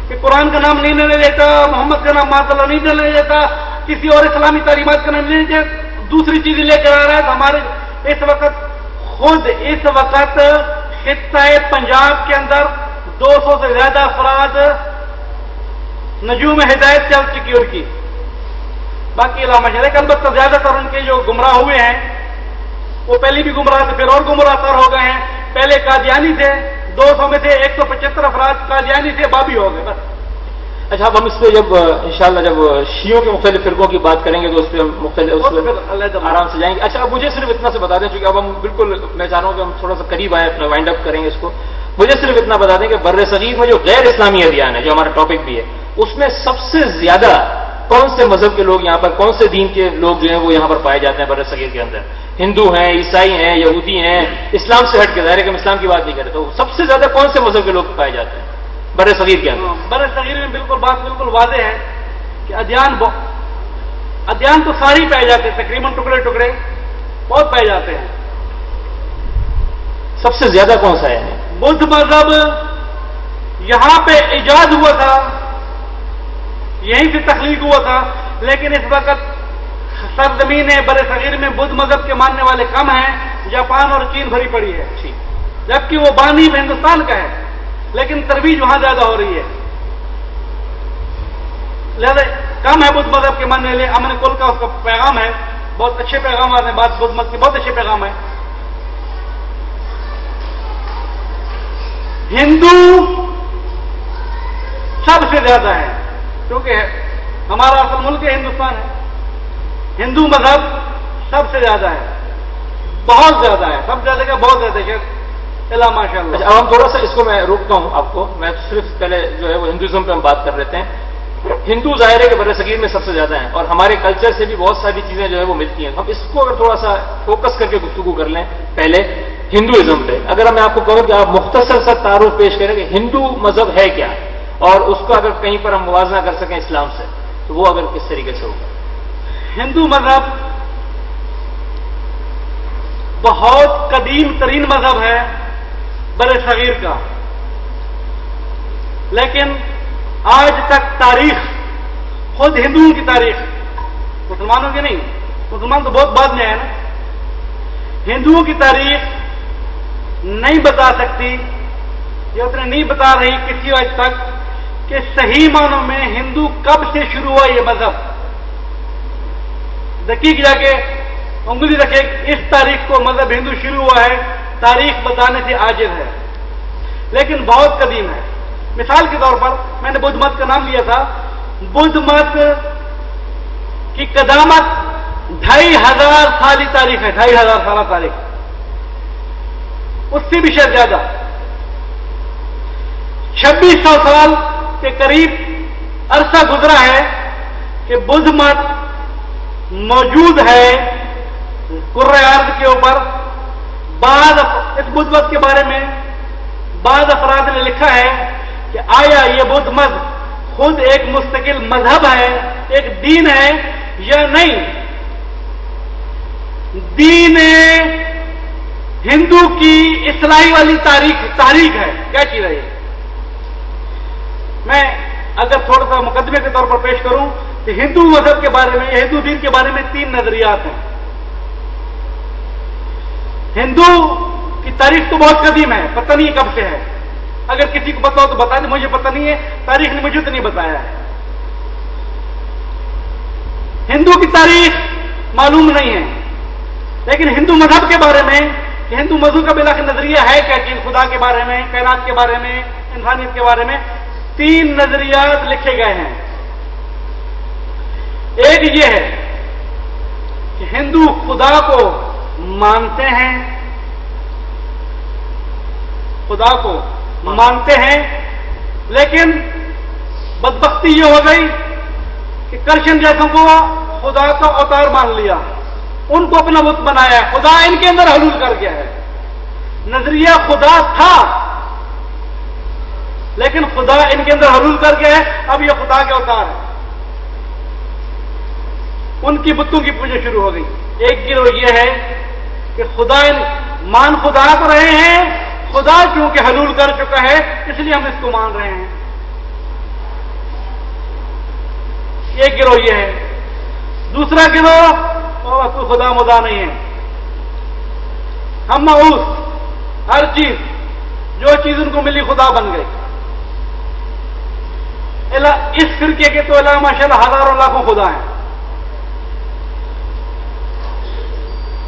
کہ قرآن کا نام نہیں لینے دیتا، محمد کا نام ماشاء اللہ نہیں لینے دیتا، کسی اور اسلامی تعلیمات کا نام نہیں لینے دیتا، دوسری چیزیں لے کر آ رہا ہے. تو ہمارے اس وقت خطہ پنجاب کے اندر 200 سے زیادہ افراد نجوم ہدایت چل چکی ان کی. باقی علامہ شریک البتہ زیادہ تر ان کے جو گمراہ ہوئے ہیں وہ پہلے بھی گمراہ تھے، پھر اور گمراہ تر ہو گئے ہیں. پہلے قادیانی تھے، 200 میں سے 175 افراد قادیانی سے بابی ہو گئے بس. اچھا اب ہم اس پہ جب انشاءاللہ جب شیعوں کے مختلف فرقوں کی بات کریں گے تو اس پہ ہم مختلف آرام سے جائیں گے. اچھا اب مجھے صرف اتنا سے بتا دیں، چونکہ اب ہم بالکل میں چاہ رہا ہوں کہ ہم تھوڑا سا قریب آئیں، اپنا وائنڈ اپ کریں گے اس کو. مجھے صرف اتنا بتا دیں کہ بر صغیر میں جو غیر اسلامی ادیان ہے، جو ہمارا ٹاپک بھی ہے، اس میں سب سے زیادہ کون سے مذہب کے لوگ یہاں پر، کون سے دین کے لوگ جو ہیں وہ یہاں پر پائے جاتے ہیں بر صغیر کے اندر؟ ہندو ہیں، عیسائی ہیں، یہودی ہیں، اسلام سے ہٹ کے، ظاہر ہے کہ ہم اسلام کی بات نہیں کرتے، تو سب سے زیادہ کون سے مذہب کے لوگ پائے جاتے ہیں بر صغیر کے اندر؟ بر صغیر میں بات بالکل واضح ہے کہ ادیان تو سارے پائے جاتے ہیں، تقریباً ٹکڑے ٹکڑے بہت پائے جاتے ہیں. سب سے زیادہ کون سا ہے؟ بدھ مذہب یہاں پہ ایجاد ہوا تھا، یہیں سے تخلیق ہوا تھا، لیکن اس وقت سرزمین بر صغیر میں بدھ مذہب کے ماننے والے کم ہیں، جاپان اور چین بھری پڑی ہے، جبکہ وہ بانی ہندوستان کا ہے، لیکن ترویج وہاں زیادہ ہو رہی ہے، لہذا کم ہے بدھ مذہب کے ماننے والے۔ امن کل کا اس کا پیغام ہے، بہت اچھے پیغامات ہیں، بات بدھ مذہب کے بہت اچھے پیغام ہیں۔ ہندو سب سے زیادہ ہے، کیونکہ ہمارا اصل ملک ہندوستان ہے، ہندو مذہب سب سے زیادہ ہے، بہت زیادہ ہے، سب زیادہ کا بہت زیادہ ہے، اللہ ماشاء اللہ۔ اب ہم تھوڑا سا اس کو میں روکتا ہوں آپ کو، میں صرف پہلے جو ہے وہ ہندوازم پہ ہم بات کر لیتے ہیں۔ ہندو ظاہر ہے کہ بر صغیر میں سب سے زیادہ ہیں، اور ہمارے کلچر سے بھی بہت ساری چیزیں جو ہے وہ ملتی ہیں۔ ہم اس کو اگر تھوڑا سا فوکس کر کے گفتگو کر لیں پہلے ہندوازم پہ، اگر میں آپ کو کہوں کہ آپ مختصر سا تعارف پیش کریں کہ ہندو مذہب ہے کیا، اور اس کو اگر کہیں پر ہم موازنہ کر سکیں اسلام سے، تو وہ اگر کس طریقے سے ہوگا؟ ہندو مذہب بہت قدیم ترین مذہب ہے بر صغیر کا، لیکن آج تک تاریخ، خود ہندوؤں کی تاریخ، مسلمانوں کی نہیں، مسلمان تو بہت بعد میں ہے نا، ہندوؤں کی تاریخ نہیں بتا سکتی، یہ اتنے نہیں بتا رہی کسی وقت تک کہ صحیح معنوں میں ہندو کب سے شروع ہوا یہ مذہب، دقیق جا کے انگلی رکھے اس تاریخ کو مذہب ہندو شروع ہوا ہے، تاریخ بتانے سے عاجز ہے، لیکن بہت قدیم ہے۔ مثال کے طور پر میں نے بدھ مت کا نام لیا تھا، بدھ مت کی قدامت 2500 سالی تاریخ ہے، 2500 سالہ تاریخ، اس سے بھی شاید زیادہ، 2600 سال کے قریب عرصہ گزرا ہے کہ بدھ مت موجود ہے کرۂ ارض کے اوپر۔ بعض اس بدھ مت کے بارے میں بعض افراد نے لکھا ہے کہ آیا یہ بدھ مت خود ایک مستقل مذہب ہے، ایک دین ہے یا نہیں؟ دین ہندو کی اصلاحی والی تاریخ ہے، کیا چیز ہے یہ؟ میں اگر تھوڑا سا مقدمے کے طور پر پیش کروں تو ہندو مذہب کے بارے میں، ہندو دین کے بارے میں 3 نظریات ہیں۔ ہندو کی تاریخ تو بہت قدیم ہے، پتہ نہیں کب سے ہے، اگر کسی کو پتا ہو تو بتا دیں، مجھے پتہ نہیں ہے، تاریخ نے مجھے تو نہیں بتایا ہے۔ ہندو کی تاریخ معلوم نہیں ہے، لیکن ہندو مذہب کے بارے میں، کہ ہندو مذہب کا بلاخر نظریہ ہے کیا چیز، خدا کے بارے میں، کائنات کے بارے میں، انسانیت کے بارے میں 3 نظریات لکھے گئے ہیں۔ ایک یہ ہے کہ ہندو خدا کو مانتے ہیں، خدا کو مانتے ہیں، لیکن بدبختی یہ ہو گئی کہ کرشن جیسوں کو خدا کا اوتار مان لیا، ان کو اپنا بت بنایا، خدا ان کے اندر حلول کر گیا ہے۔ نظریہ خدا تھا، لیکن خدا ان کے اندر حلول کر گیا ہے، اب یہ خدا کے اوتار ہے، ان کی بتوں کی پوجا شروع ہو گئی۔ ایک گروہ یہ ہے کہ خدا مان خدا کو رہے ہیں، خدا کیونکہ حلول کر چکا ہے اس لیے ہم اس کو مان رہے ہیں، ایک گروہ یہ ہے۔ دوسرا گروہ کوئی خدا مدا نہیں ہے، ہم معوذ، ہر چیز جو چیز ان کو ملی خدا بن گئی۔ اس فرقے کے تو اللہ ماشاءاللہ ہزاروں لاکھوں خدا ہیں۔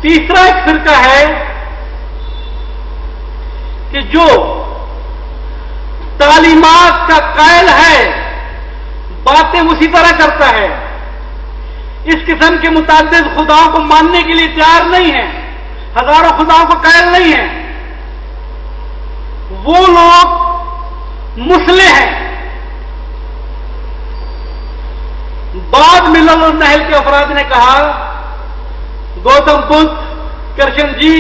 تیسرا ایک فرقہ ہے کہ جو تعلیمات کا قائل ہے، باتیں اسی طرح کرتا ہے، اس قسم کے متعدد خداؤں کو ماننے کے لیے تیار نہیں ہے، ہزاروں خداؤں کو قائل نہیں ہے، وہ لوگ مسلح ہیں۔ بعد ملل اور نحل کے افراد نے کہا گوتم بدھ، کرشن جی،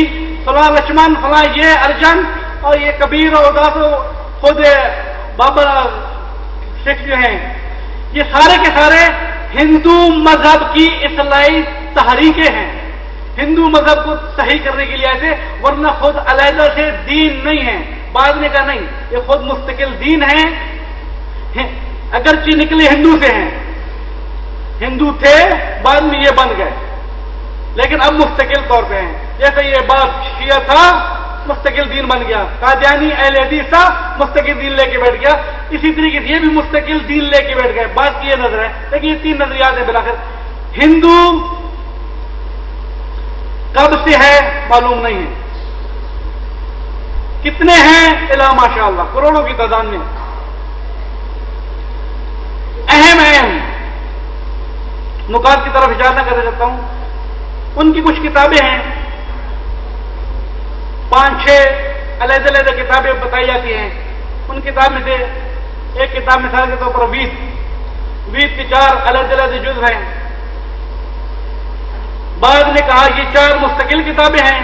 فلاں لکشمن، فلاں یہ ارجن، اور یہ کبیر اور اداس خود بابا سکھ جو ہیں، یہ سارے کے سارے ہندو مذہب کی اصلاحی تحریکیں ہیں، ہندو مذہب کو صحیح کرنے کے لیے آئے تھے، ورنہ خود علیحدہ سے دین نہیں ہے. بعد نے کہا نہیں، یہ خود مستقل دین ہے. اگرچہ نکلے ہندو سے ہیں، ہندو تھے بعد میں یہ بن گئے، لیکن اب مستقل طور پہ ہیں. جیسے یہ بات شیعہ تھا مستقل دین بن گیا، قادیانی اہل حدیث تھا مستقل دین لے کے بیٹھ گیا، اسی طریقے سے یہ بھی مستقل دین لے کے بیٹھ گئے. بات کی یہ نظر ہے، لیکن یہ تین نظریات ہیں. بلاخر ہندو کب سے ہے معلوم نہیں ہے، کتنے ہیں الا ماشاء اللہ کروڑوں کی تعداد میں. اہم نکات کی طرف اشارہ کرنا چاہتا ہوں. ان کی کچھ کتابیں ہیں، 5-6 علیحدہ کتابیں بتائی جاتی ہیں. ان کتاب میں سے ایک کتاب مثال کے طور پر وید کے 4 علیحدہ جزو ہیں. بعض نے کہا یہ 4 مستقل کتابیں ہیں،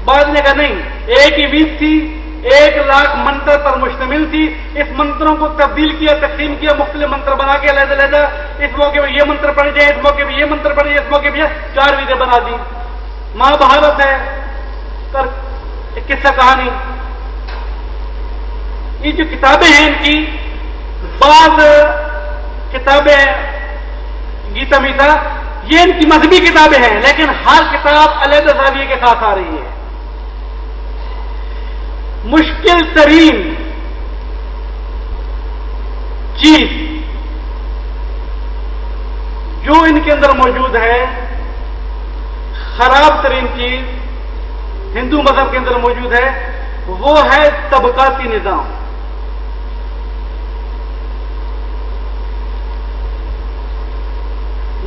بعض نے کہا نہیں، ایک ہی وید تھی، 1,00,000 منتر پر مشتمل تھی. اس منتروں کو تبدیل کیا، تقسیم کیا، مختلف منتر بنا کے علیحدہ، اس موقع پہ یہ منتر پڑھ جائے، اس موقع پہ یہ منتر پڑھ جائے، اس موقع پہ 4 ویدیں بنا دی. ماں بھارت ہے قصہ کہانی. یہ جو کتابیں ہیں ان کی، بعض کتابیں گیتا میتا یہ ان کی مذہبی کتابیں ہیں، لیکن ہر کتاب علیحدہ زاویے کے ساتھ آ رہی ہے. مشکل ترین چیز جو ان کے اندر موجود ہے، خراب ترین چیز ہندو مذہب کے اندر موجود ہے، وہ ہے طبقاتی نظام.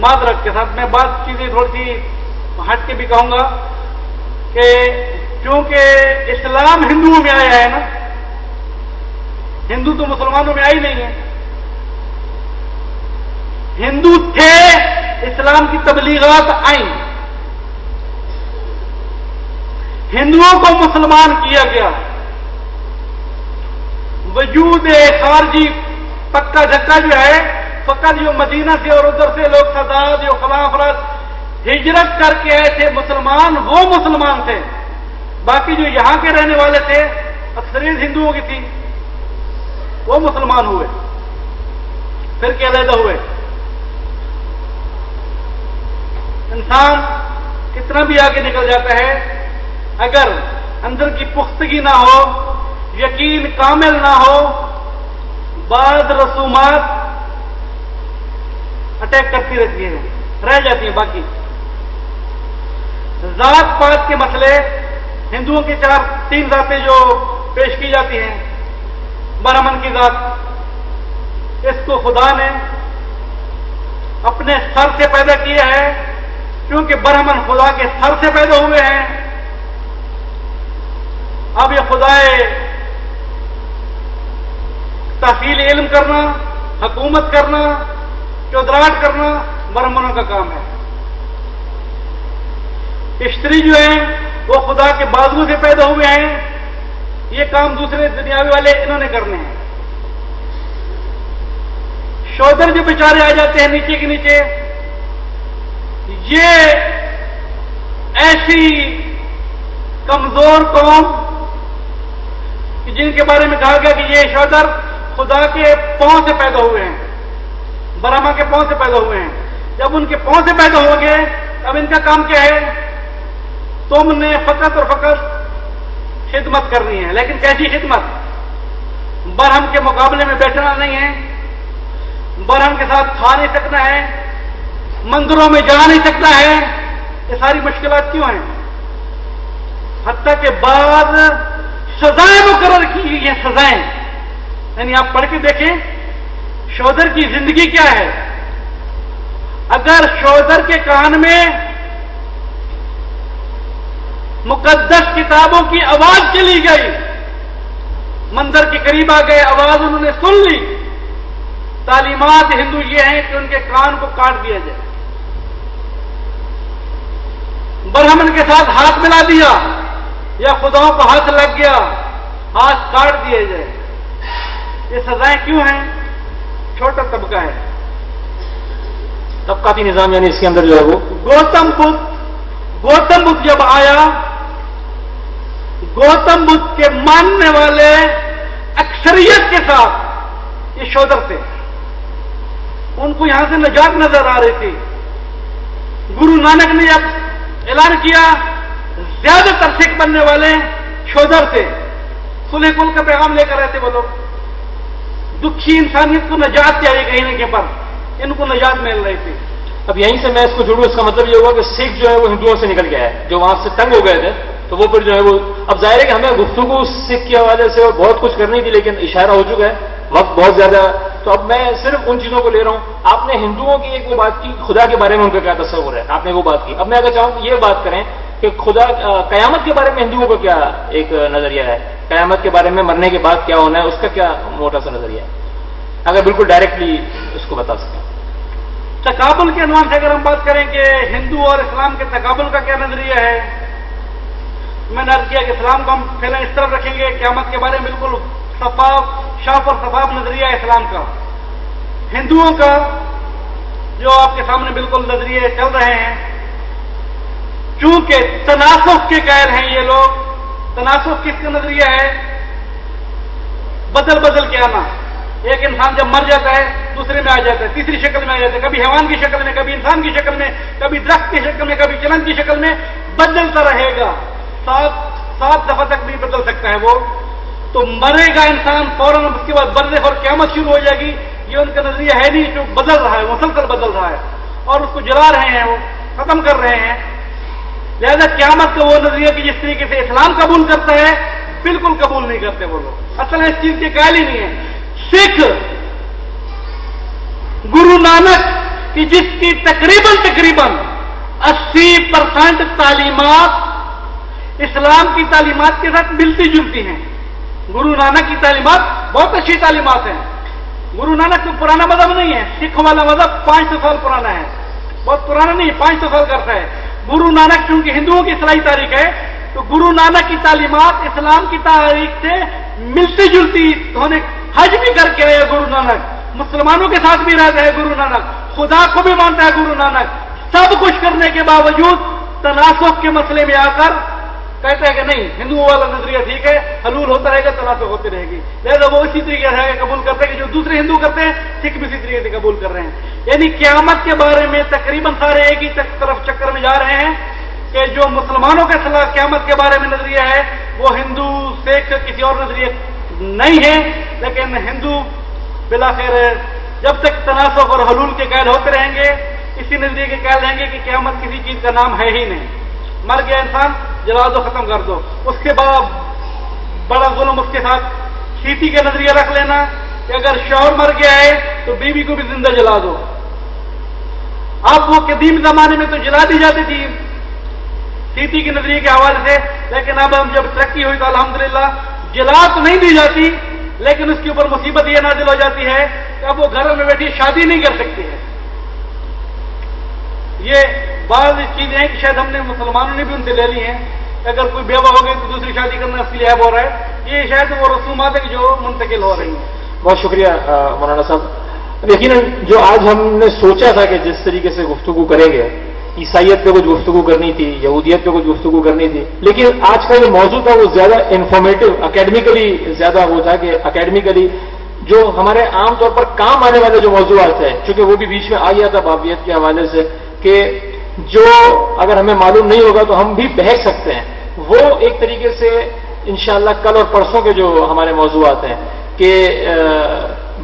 معذرت کے ساتھ میں بات چیزیں تھوڑی سی ہٹ کے بھی کہوں گا کہ کیونکہ اسلام ہندوؤں میں آیا ہے نا، ہندو تو مسلمانوں میں آئی نہیں ہے. ہندو تھے، اسلام کی تبلیغات آئیں، ہندوؤں کو مسلمان کیا گیا. وجود خارجی پکا جھکا جو ہے، فقط جو مدینہ سے اور ادھر سے لوگ سادات جو خلافت ہجرت کر کے آئے تھے مسلمان، وہ مسلمان تھے. باقی جو یہاں کے رہنے والے تھے، اکثریت ہندوؤں کی تھی، وہ مسلمان ہوئے، پھر کے علیحدہ ہوئے. انسان کتنا بھی آگے نکل جاتا ہے، اگر اندر کی پختگی نہ ہو، یقین کامل نہ ہو، بعض رسومات اٹیک کرتی رہتی ہیں، رہ جاتی ہیں. باقی ذات پات کے مسئلے، ہندوؤں کی 3 ذاتیں جو پیش کی جاتی ہیں. برہمن کی ذات، اس کو خدا نے اپنے سر سے پیدا کیا ہے، کیونکہ برہمن خدا کے سر سے پیدا ہوئے ہیں. اب یہ خدا تحصیل علم کرنا، حکومت کرنا، چودراہٹ کرنا برہمنوں کا کام ہے. اشتری جو ہیں وہ خدا کے بازو سے پیدا ہوئے ہیں، یہ کام دوسرے دنیاوی والے انہوں نے کرنے ہیں. شودر جو بیچارے آ جاتے ہیں نیچے کے نیچے، یہ ایسی کمزور قوم جن کے بارے میں کہا گیا کہ یہ شودر خدا کے پاؤں سے پیدا ہوئے ہیں، برہما کے پاؤں سے پیدا ہوئے ہیں. جب ان کے پاؤں سے پیدا ہو گئے، اب ان کا کام کیا ہے؟ تم نے فقط اور فقط خدمت کرنی ہے. لیکن کیسی خدمت؟ برہم کے مقابلے میں بیٹھنا نہیں ہے، برہم کے ساتھ کھا نہیں سکنا ہے، مندروں میں جا نہیں سکتا ہے. یہ ساری مشکلات کیوں ہیں؟ حتیٰ کہ بعض سزائیں مقرر کی گئی ہیں. سزائیں یعنی آپ پڑھ کے دیکھیں شودر کی زندگی کیا ہے. اگر شودر کے کان میں مقدس کتابوں کی آواز چلی گئی، مندر کے قریب آ گئے، آواز انہوں نے سن لی، تعلیمات ہندو یہ ہیں کہ ان کے کان کو کاٹ دیا جائے. برہمن کے ساتھ ہاتھ ملا دیا یا خداؤں کو ہاتھ لگ گیا، ہاتھ کاٹ دیے جائے. یہ سزائیں کیوں ہیں؟ چھوٹا طبقہ ہے، طبقاتی نظام، یعنی اس کے اندر جو ہے وہ گوتم بدھ گوتم بدھ جب آیا، گوتم بدھ کے ماننے والے اکثریت کے ساتھ یہ شودر تھے، ان کو یہاں سے نجات نظر آ رہی تھی۔ گرو نانک نے جب اعلان کیا، زیادہ تر سکھ بننے والے شودر تھے، صلح کل کا پیغام لے کر رہے تھے وہ لوگ، دکھی انسانیت کو نجات چاہیے کہیں نہ کہیں پر، ان کو نجات مل رہی تھی۔ اب یہیں سے میں اس کو جوڑوں، اس کا مطلب یہ ہوا کہ سکھ جو ہے وہ ہندوؤں سے نکل گیا ہے، جو وہاں سے تنگ ہو گئے تھے، تو وہ پھر جو ہے وہ، اب ظاہر ہے کہ ہمیں گفتگو سکھ کے حوالے سے اور بہت کچھ کرنی تھی، لیکن اشارہ ہو چکا ہے، وقت بہت زیادہ ہے، تو اب میں صرف ان چیزوں کو لے رہا ہوں۔ آپ نے ہندوؤں کی ایک وہ بات کی، خدا کے بارے میں ان کا کیا تصور ہے، آپ نے وہ بات کی۔ اب میں اگر چاہوں کہ یہ بات کریں کہ خدا، قیامت کے بارے میں ہندوؤں کا کیا ایک نظریہ ہے، قیامت کے بارے میں مرنے کے بعد کیا ہونا ہے، اس کا کیا موٹا سا نظریہ ہے، اگر بالکل ڈائریکٹلی اس کو بتا سکیں۔ تقابل کے عنوان سے اگر ہم بات کریں کہ ہندو اور اسلام کے تقابل کا کیا نظریہ ہے، میں نے عرض کیا کہ اسلام کو ہم پہلے اس طرف رکھیں گے، قیامت کے بارے میں بالکل صاف اور شفاف نظریہ ہے اسلام کا۔ ہندوؤں کا جو آپ کے سامنے بالکل نظریے چل رہے ہیں، چونکہ تناسخ کے قائل ہیں یہ لوگ۔ تناسخ کس کا نظریہ ہے؟ بدل کے آنا۔ ایک انسان جب مر جاتا ہے دوسرے میں آ جاتا ہے، تیسری شکل میں آ جاتا ہے، کبھی حیوان کی شکل میں، کبھی انسان کی شکل میں، کبھی درخت کی شکل میں، کبھی چلن کی شکل میں بدلتا رہے گا، 7 دفعہ تک بھی بدل سکتا ہے وہ۔ تو مرے گا انسان فوراً، اس کے بعد برزخ اور قیامت شروع ہو جائے گی، یہ ان کا نظریہ ہے نہیں، جو بدل رہا ہے، مسلسل بدل رہا ہے، اور اس کو جلا رہے ہیں، وہ ختم کر رہے ہیں۔ لہذا قیامت کا وہ نظریہ کہ جس طریقے سے اسلام قبول کرتا ہے، بالکل قبول نہیں کرتے وہ لوگ، اصل اس چیز کے قائل ہی نہیں ہے۔ سکھ گرو نانک کی جس کی تقریباً 80% تعلیمات اسلام کی تعلیمات کے ساتھ ملتی جلتی ہیں۔ گرو نانک کی تعلیمات بہت اچھی تعلیمات ہیں۔ گرو نانک تو پرانا مذہب نہیں ہے، سکھ والا مذہب 500 سال پرانا ہے، بہت پرانا نہیں ہے، 500 سال کرتا ہے۔ گرو نانک چونکہ ہندوؤں کی اصلاحی تاریخ ہے، تو گرو نانک کی تعلیمات اسلام کی تاریخ سے ملتی جلتی ہونے، حج بھی کر کے آیا گرو نانک، مسلمانوں کے ساتھ بھی رہتا ہے گرو نانک، خدا کو بھی مانتا ہے گرو نانک، سب کچھ کرنے کے باوجود تناسخ کے مسئلے میں آ کر کہتا ہے کہ نہیں، ہندوؤں والا نظریہ ٹھیک ہے، حلول ہوتا رہے گا، تناسخ ہوتی رہے گی۔ لہٰذا وہ اسی طریقے سے قبول کرتے ہیں کہ جو دوسرے ہندو کرتے ہیں، سکھ بھی اسی طریقے سے قبول کر رہے ہیں۔ یعنی قیامت کے بارے میں تقریباً سارے ایک ہی طرف چکر میں جا رہے ہیں کہ جو مسلمانوں کے خلاف قیامت کے بارے میں نظریہ ہے، وہ ہندو سکھ کسی اور نظریہ نہیں ہے، لیکن ہندو بلاخر جب تک تناسخ اور حلول کے قائل ہوتے رہیں گے، اسی نظریے کے قائل رہیں گے کہ قیامت کسی چیز کا نام ہے ہی نہیں، مر گیا انسان جلا دو، ختم کر دو۔ اس کے بعد بڑا ظلم اس کے ساتھ کھیتی کا نظریہ رکھ لینا کہ اگر شوہر مر گیا ہے تو بیوی کو بھی زندہ جلا دو۔ اب وہ قدیم زمانے میں تو جلا دی جاتی تھی کھیتی کے نظریے کے حوالے سے، لیکن اب ہم جب ترقی ہوئی تو الحمدللہ جلا تو نہیں دی جاتی، لیکن اس کے اوپر مصیبت یہ نازل ہو جاتی ہے کہ اب وہ گھر میں بیٹھی شادی نہیں کر سکتی ہے۔ یہ بعض چیزیں ہیں کہ شاید ہم نے مسلمانوں نے بھی ان سے لے لی ہیں، اگر کوئی بیوہ ہو گئی تو دوسری شادی کرنا اس کے لیے عیب ہو رہا ہے، یہ شاید وہ رسومات ہیں جو منتقل ہو رہی ہیں۔ بہت شکریہ مولانا صاحب۔ یقیناً جو آج ہم نے سوچا تھا کہ جس طریقے سے گفتگو کریں گے، عیسائیت پہ کچھ گفتگو کرنی تھی، یہودیت پہ کچھ گفتگو کرنی تھی، لیکن آج کا جو موضوع تھا وہ زیادہ انفارمیٹو، اکیڈمیکلی زیادہ وہ تھا کہ اکیڈمیکلی جو ہمارے عام طور پر کام آنے والے جو موضوعات ہیں، چونکہ وہ بھی بیچ میں آ گیا تھا بابیت کے حوالے سے، کہ جو اگر ہمیں معلوم نہیں ہوگا تو ہم بھی بہک سکتے ہیں، وہ ایک طریقے سے انشاءاللہ کل اور پرسوں کے جو ہمارے موضوعات ہیں کہ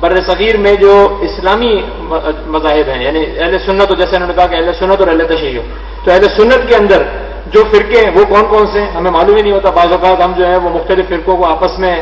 بر صغیر میں جو اسلامی مذاہب ہیں، یعنی اہل سنت، جیسے انہوں نے کہا کہ اہل سنت اور اہل تشیع، تو اہل سنت کے اندر جو فرقے ہیں وہ کون کون سے ہیں ہمیں معلوم ہی نہیں ہوتا۔ بعض اوقات ہم جو ہے وہ مختلف فرقوں کو آپس میں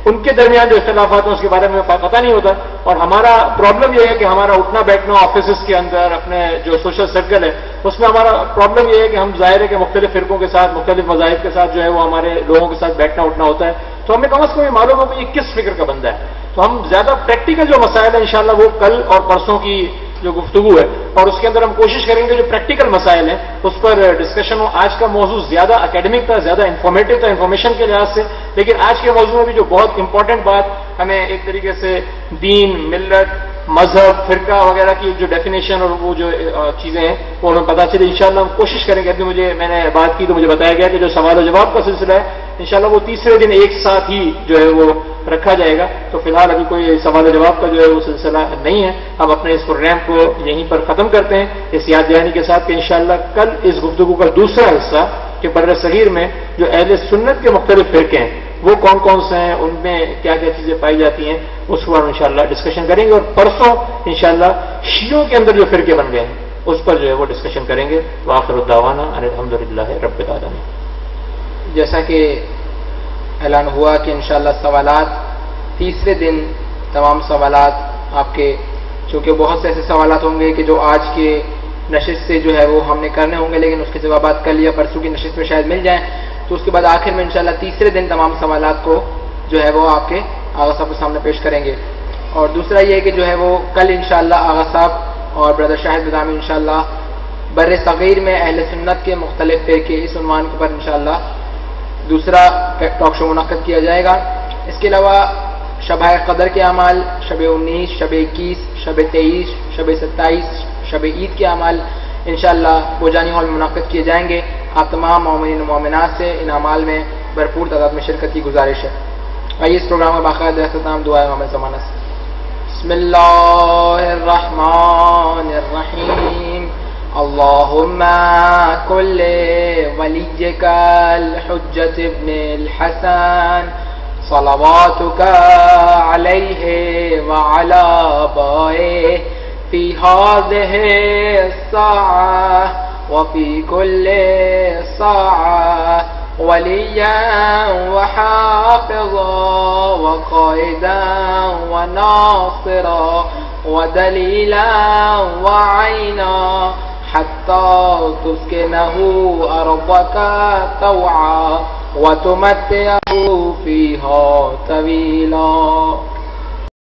ان کے درمیان جو اختلافات ہیں اس کے بارے میں پتہ نہیں ہوتا، اور ہمارا پرابلم یہ ہے کہ ہمارا اٹھنا بیٹھنا آفیسز کے اندر، اپنے جو سوشل سرکل ہے اس میں ہمارا پرابلم یہ ہے کہ ہم ظاہر ہے کہ مختلف فرقوں کے ساتھ، مختلف مذاہب کے ساتھ جو ہے وہ ہمارے لوگوں کے ساتھ بیٹھنا اٹھنا ہوتا ہے، تو ہمیں کم از کم یہ معلوم ہو کہ یہ کس فکر کا بندہ ہے۔ تو ہم زیادہ پریکٹیکل جو مسائل ہیں انشاءاللہ وہ کل اور پرسوں کی جو گفتگو ہے، اور اس کے اندر ہم کوشش کریں گے جو پریکٹیکل مسائل ہیں اس پر ڈسکشن ہو۔ آج کا موضوع زیادہ اکیڈمک تھا، زیادہ انفارمیٹو تھا انفارمیشن کے لحاظ سے، لیکن آج کے موضوع میں بھی جو بہت امپورٹنٹ بات ہمیں ایک طریقے سے دین، ملت، مذہب فرقہ وغیرہ کی جو ڈیفینیشن اور وہ جو چیزیں ہیں وہ ہمیں پتہ چلے. انشاءاللہ ہم کوشش کریں گے. ابھی میں نے بات کی تو مجھے بتایا گیا کہ جو سوال و جواب کا سلسلہ ہے انشاءاللہ وہ تیسرے دن ایک ساتھ ہی جو ہے وہ رکھا جائے گا. تو فی الحال ابھی کوئی سوال و جواب کا جو ہے وہ سلسلہ نہیں ہے. ہم اپنے اس پروگرام کو یہیں پر ختم کرتے ہیں اس یاد دہانی کے ساتھ کہ انشاءاللہ کل اس گفتگو کا دوسرا حصہ کہ بر صغیر میں جو اہل سنت کے مختلف فرقے ہیں وہ کون کون سے ہیں, ان میں کیا کیا چیزیں پائی جاتی ہیں, اس پر انشاءاللہ ڈسکشن کریں گے. اور پرسوں انشاءاللہ شیعوں کے اندر جو فرقے بن گئے ہیں اس پر جو ہے وہ ڈسکشن کریں گے. وآخر الدعوانا ان الحمدللہ رب العالمین. جیسا کہ اعلان ہوا کہ انشاءاللہ سوالات تیسرے دن تمام سوالات آپ کے, چونکہ بہت سے ایسے سوالات ہوں گے کہ جو آج کے نشست سے جو ہے وہ ہم نے کرنے ہوں گے لیکن اس کے جوابات کل یا پرسوں کی نشست میں شاید مل جائیں. تو اس کے بعد آخر میں انشاءاللہ تیسرے دن تمام سوالات کو جو ہے وہ آپ کے آغا صاحب کے سامنے پیش کریں گے. اور دوسرا یہ ہے کہ جو ہے وہ کل انشاءاللہ آغا صاحب اور بردر شاہد بدامی انشاءاللہ بر صغیر میں اہل سنت کے مختلف فرقے اس عنوان پر انشاءاللہ دوسرا ٹاک شو منعقد کیا جائے گا. اس کے علاوہ شب قدر کے اعمال, شب 19, شب 21, شب 23, شب 27, شب عید کے اعمال انشاءاللہ بوجانی ہال میں منعقد کیے جائیں گے. آپ تمام مومنین و مومنات سے ان اعمال میں بھرپور تعداد میں شرکت کی گزارش ہے. آئیے اس پروگرام میں باقاعدہ اختتام دعا امام زمانہ سے. بسم اللہ الرحمن الرحیم. اللهم كل وليك الحجة ابن الحسن صلواتك عليه وعلى آبائه في هذه الساعة وفي كل ساعة وليا وحافظا وقائدا وناصرا ودليلا وعينا حتى تسكنه أرضك طوعا وتمتعه فيها طويلا.